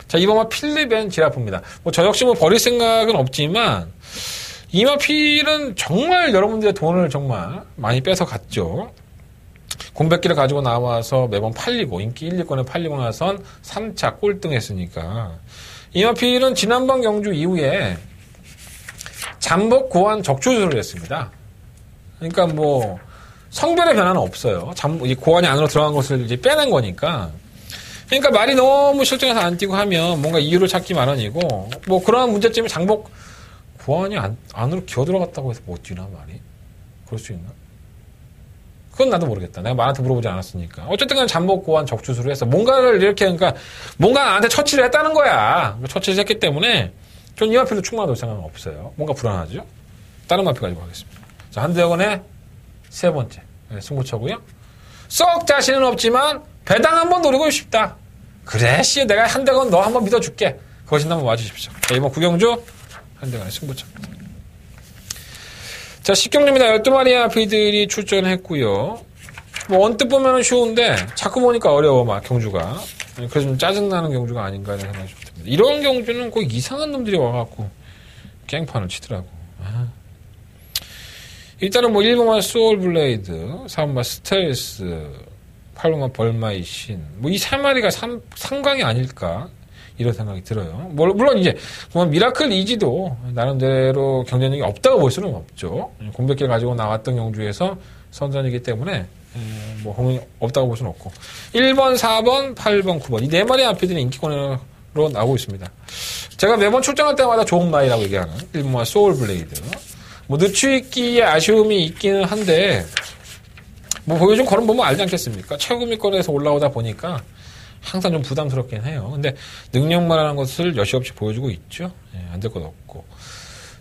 자, 이번만 필립 앤 지라프입니다. 저 역시 버릴 생각은 없지만, 이 마필은 정말 여러분들의 돈을 정말 많이 뺏어갔죠. 공백기를 가지고 나와서 매번 팔리고, 인기 1, 2권에 팔리고 나선 3차 꼴등 했으니까. 이 마필은 지난번 경주 이후에 잠복 고안 적조술을 했습니다. 그러니까 성별의 변화는 없어요. 이 고안이 안으로 들어간 것을 이제 빼낸 거니까. 그러니까 말이 너무 실전에서 안 뛰고 하면 뭔가 이유를 찾기 마련이고 그런 문제점이 장복 고안이 안으로 기어 들어갔다고 해서 못 뛰나 말이? 그럴 수 있나? 그건 나도 모르겠다. 내가 말한테 물어보지 않았으니까. 어쨌든 간에 잠복 고안 적주술을 해서 뭔가를 이렇게 뭔가 나한테 처치를 했다는 거야. 처치를 했기 때문에 전 이 마필도 충분하다고 생각은 없어요. 뭔가 불안하죠? 다른 마필 가지고 가겠습니다. 자, 한대건의 세 번째 승부처고요. 썩 자신은 없지만 배당 한번 노리고 싶다. 그래, 내가 한대건 너 한번 믿어줄게. 그것이 한번 와주십시오. 자, 이번 9경주 한대건의 승부처입니다. 자, 10경주입니다. 12마리의 아피들이 출전했고요. 언뜻 보면 쉬운데 자꾸 보니까 어려워, 경주가. 그래서 좀 짜증나는 경주가 아닌가 하는 생각이 좀 듭니다. 이런 경주는 꼭 이상한 놈들이 와갖고 깽판을 치더라고. 일단은 1번만 소울블레이드, 4번만 스텔스, 8번만 벌마이신, 이 3마리가 상강이 아닐까, 이런 생각이 들어요. 물론 이제, 미라클 이지도 나름대로 경쟁력이 없다고 볼 수는 없죠. 공백기를 가지고 나왔던 경주에서 선전이기 때문에, 뭐 공이 없다고 볼 수는 없고 1번, 4번, 8번, 9번 이 4마리의 마필들이 인기권으로 나오고 있습니다. 제가 매번 출전할 때마다 좋은 마이라고 얘기하는 1번마 소울블레이드 뭐 늦추기에 아쉬움이 있기는 한데 뭐 보여준 걸음 보면 알지 않겠습니까? 최고위권에서 올라오다 보니까 항상 좀 부담스럽긴 해요. 근데 능력만한 것을 여지없이 보여주고 있죠. 안 될 것 없고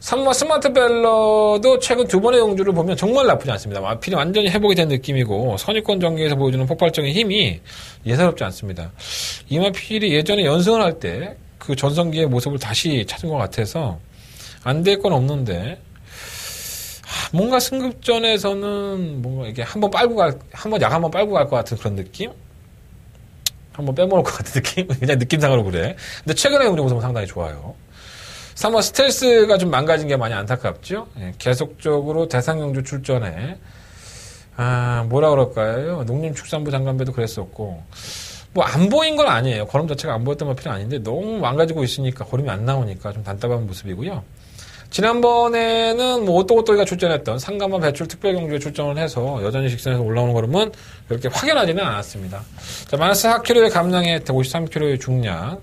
3번 스마트 벨러도 최근 2번의 용주를 보면 정말 나쁘지 않습니다. 마필이 완전히 회복이 된 느낌이고 선입권 전개에서 보여주는 폭발적인 힘이 예사롭지 않습니다. 이 마필이 예전에 연승을 할 때 그 전성기의 모습을 다시 찾은 것 같아서 안 될 건 없는데 뭔가 승급전에서는 뭔가 이게 한번 약 한번 빨고 갈 것 같은 그런 느낌? 한번 빼먹을 것 같은 느낌? 그냥 느낌상으로 그래. 근데 최근의 용주 모습은 상당히 좋아요. 3번 스텔스가 좀 망가진 게 많이 안타깝죠? 계속적으로 대상용주 출전에, 뭐라 그럴까요? 농림축산부 장관배도 그랬었고, 뭐 안 보인 건 아니에요. 걸음 자체가 안 보였던 마필은 아닌데, 너무 망가지고 있으니까 걸음이 안 나오니까 좀 답답한 모습이고요. 지난번에는 뭐 오또오또이가 출전했던 상가만 배출 특별경주에 출전을 해서 여전히 직선에서 올라오는 걸음은 그렇게 확연하지는 않았습니다. 자, 마이너스 4kg의 감량의 혜택, 53kg의 중량,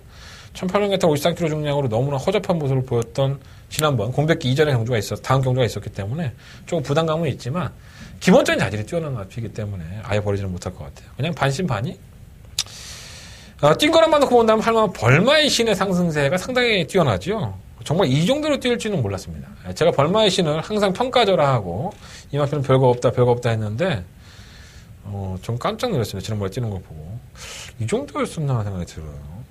1800m 53kg 중량으로 너무나 허접한 모습을 보였던 지난번 공백기 이전의 경주가 다음 경주가 있었기 때문에 조금 부담감은 있지만 기본적인 자질이 뛰어난 마필이기 때문에 아예 버리지는 못할 것 같아요. 그냥 반신반의? 뛴 거랑만 놓고 본다면 할만한 벌마의 신의 상승세가 상당히 뛰어나죠. 정말 이 정도로 뛸지는 몰랐습니다. 제가 벌마의 신을 항상 평가절하하고 이 마필은 별거 없다 했는데 전 깜짝 놀랐습니다. 지난번에 뛰는 거 보고. 이 정도였었나 하는 생각이 들어요.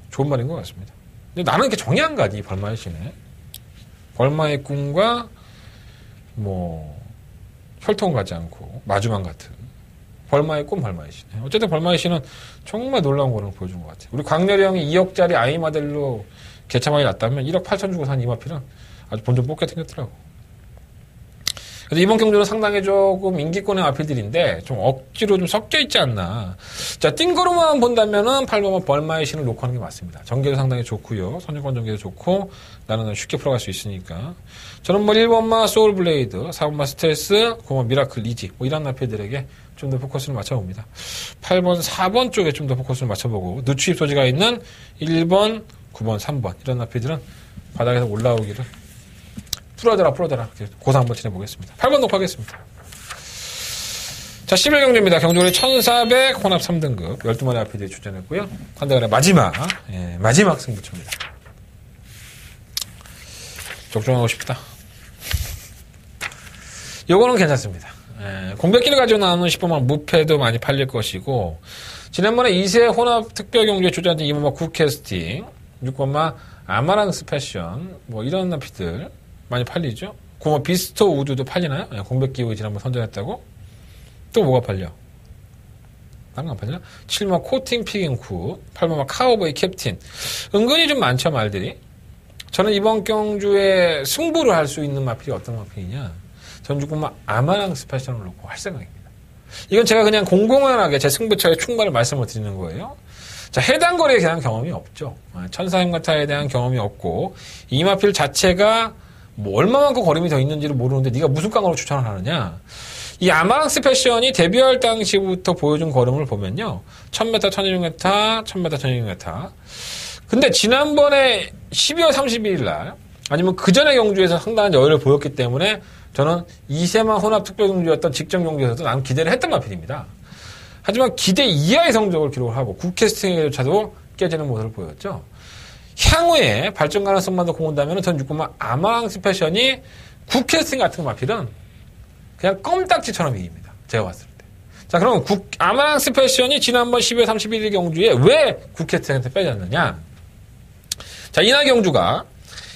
좋은 말인 것 같습니다. 근데 나는 이렇게 정이 안 가지, 벌마의 신에. 벌마의 꿈과, 혈통 가지 않고, 마주만 같은. 벌마의 꿈, 벌마의 신. 어쨌든 벌마의 신은 정말 놀라운 거를 보여준 것 같아요. 우리 광렬이 형이 2억짜리 아이마델로 개차만이 났다면 1억 8천 주고 산 이 마필은 아주 본전 뽑게 생겼더라고. 그래서 이번 경주는 상당히 조금 인기권의 마필들인데 좀 억지로 좀 섞여 있지 않나. 자, 띵거로만 본다면은 8번마 벌마의 신을 놓고 하는 게 맞습니다. 전개도 상당히 좋고요. 선유권 전개도 좋고 나는 쉽게 풀어갈 수 있으니까. 저는 1번마 소울블레이드, 4번마 스텔스, 9번 미라클 리지 이런 마필들에게 좀 더 포커스를 맞춰봅니다. 8번, 4번 쪽에 좀 더 포커스를 맞춰보고 늦추입 소지가 있는 1번, 9번, 3번 이런 마필들은 바닥에서 올라오기를 풀어져라 이렇게 고사 한번 치내보겠습니다. 8번 놓고 하겠습니다. 자, 11경주입니다. 경주리 1400 혼합 3등급 12마리 마필들이 출전했고요. 한대간의 마지막 승부처입니다. 적중하고 싶다. 요거는 괜찮습니다. 공백기를 가지고 나오는 10번만 무패도 많이 팔릴 것이고 지난번에 2세 혼합 특별 경주에 출전했던 2번마 굿캐스팅 6번마 아마랑스 패션 이런 나피들 많이 팔리죠. 9번 비스토 우드도 팔리나요? 공백기 후에 지난번 선전했다고. 또 뭐가 팔려? 다른 거 안 팔려? 7번 코팅 피깅쿠 8번마 카우보이 캡틴 은근히 좀 많죠 말들이. 저는 이번 경주에 승부를 할 수 있는 마필이 어떤 마필이냐, 전 6번마 아마랑스 패션을 놓고 할 생각입니다. 이건 제가 그냥 공공연하게 제 승부처의 충만을 말씀을 드리는 거예요. 자, 해당 거리에 대한 경험이 없죠. 천사행가타에 대한 경험이 없고 이 마필 자체가 얼마만큼 거림이 더 있는지를 모르는데 네가 무슨 깡으로 추천을 하느냐. 이 아마랑스 패션이 데뷔할 당시부터 보여준 걸음을 보면요, 1000m, 1200m, 1000m, 1200m. 근데 지난번에 12월 31일 날 아니면 그 전에 경주에서 상당한 여유를 보였기 때문에 저는 2세만 혼합 특별 경주였던 직전 경주에서도 나는 기대를 했던 마필입니다. 하지만 기대 이하의 성적을 기록을 하고 굿캐스팅에조차도 깨지는 모습을 보였죠. 향후에 발전 가능성만 더 공헌다면 전 6번마 아마랑스 패션이 굿캐스팅 같은 마필은 그냥 껌딱지처럼 이깁니다. 제가 봤을 때. 자, 그럼 아마랑스 패션이 지난번 12월 31일 경주에 왜 굿캐스팅한테 빼졌느냐. 자, 이날 경주가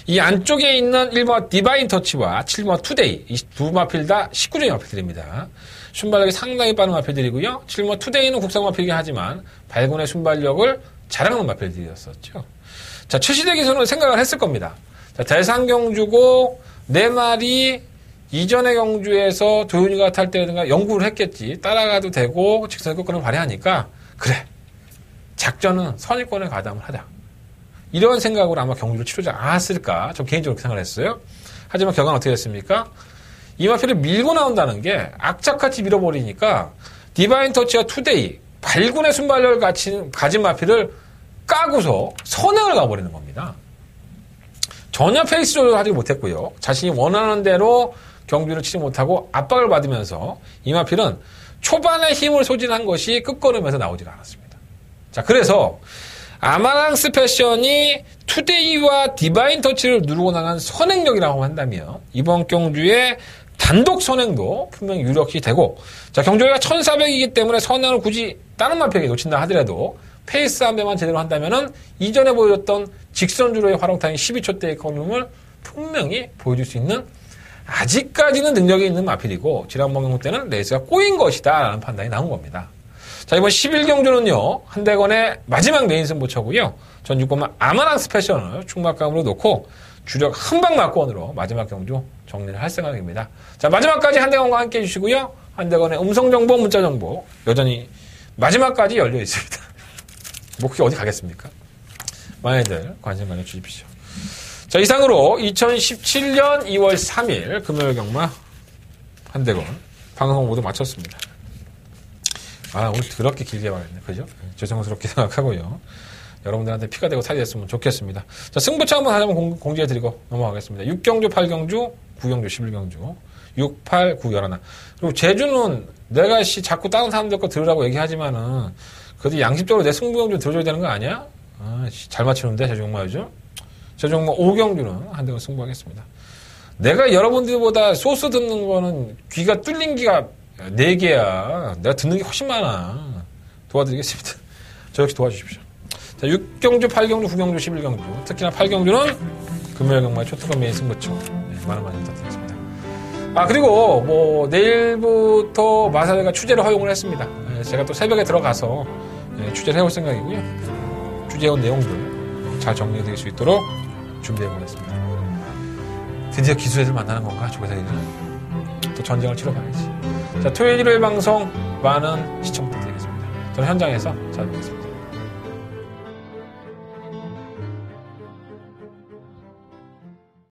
이 안쪽에 있는 1번 디바인 터치와 7번 투데이 이 두 마필 다 19종의 마필들입니다. 순발력이 상당히 빠른 마필들이고요. 7번 투데이는 국산 마필이긴 하지만 발군의 순발력을 자랑하는 마필들이었었죠. 자, 최시대 기수는 생각을 했을 겁니다. 자, 대상 경주고 4마리 이전의 경주에서 도윤이가 탈 때든가 연구를 했겠지. 따라가도 되고 직선 끝권을 발휘하니까 그래, 작전은 선입권에 가담을 하자. 이런 생각으로 아마 경주를 치르지 않았을까, 저 개인적으로 그렇게 생각을 했어요. 하지만 결과는 어떻게 됐습니까? 이마피를 밀고 나온다는 게 악착같이 밀어버리니까 디바인 터치와 투데이, 발군의 순발력을 가진 마피를 까고서 선행을 가버리는 겁니다. 전혀 페이스 조절을 하지 못했고요. 자신이 원하는 대로 경주를 치지 못하고 압박을 받으면서 이마필은 초반에 힘을 소진한 것이 끝걸음에서 나오지가 않았습니다. 자, 그래서 아마랑스 패션이 투데이와 디바인 터치를 누르고 나간 선행력이라고 한다면 이번 경주의 단독 선행도 분명히 유력시 되고, 자, 경주가 1400이기 때문에 선행을 굳이 다른 마피에게 놓친다 하더라도 페이스 안배만 제대로 한다면은 이전에 보여줬던 직선주로의 활용타임 12초대의 걸음을 분명히 보여줄 수 있는, 아직까지는 능력이 있는 마필이고 지난번 경주 때는 레이스가 꼬인 것이다 라는 판단이 나온 겁니다. 자, 이번 11경주는요 한대건의 마지막 메인 승부처고요. 전 6번만 아마랑스 패션을 충막감으로 놓고 주력 한방 막권으로 마지막 경주 정리를 할 생각입니다. 자, 마지막까지 한대건과 함께 해주시고요. 한대건의 음성정보, 문자정보 여전히 마지막까지 열려 있습니다. 뭐 그게 어디 가겠습니까? 많이들 관심 가져주십시오. 자, 이상으로 2017년 2월 3일 금요일 경마 한대건 방송 모두 마쳤습니다. 아, 오늘 더럽게 길게 말했네. 그죠? 죄송스럽게 생각하고요. 여러분들한테 피가 되고 살이 됐으면 좋겠습니다. 자, 승부처 한번 다시 한번 공지해드리고 넘어가겠습니다. 6경주, 8경주, 9경주, 11경주. 6, 8, 9, 11. 그리고 제주는 내가 자꾸 다른 사람들 거 들으라고 얘기하지만은 그래도 양심적으로 내 승부경주 들어줘야 되는 거 아니야? 아, 잘 맞추는데, 제주경마 요즘? 제주경마 5경주는 한대건 승부하겠습니다. 내가 여러분들보다 소스 듣는 거는 귀가 뚫린 귀가 4개야. 내가 듣는 게 훨씬 많아. 도와드리겠습니다. 저 역시 도와주십시오. 자, 6경주, 8경주, 9경주, 11경주. 특히나 8경주는 금요일 경마의 초특급 메인 승부처. 네, 많은 부탁드리겠습니다. 아, 그리고 뭐 내일부터 마사회가 취재를 허용을 했습니다. 네, 제가 또 새벽에 들어가서 취재를 해올 생각이고요. 취재해온 내용들 잘 정리해드릴 수 있도록 준비해보겠습니다. 드디어 기수애들 만나는 건가? 조계사기는 또 전쟁을 치러봐야지. 자, 토요일 일요일 방송 많은 시청 부탁드리겠습니다. 저는 현장에서 찾아뵙겠습니다.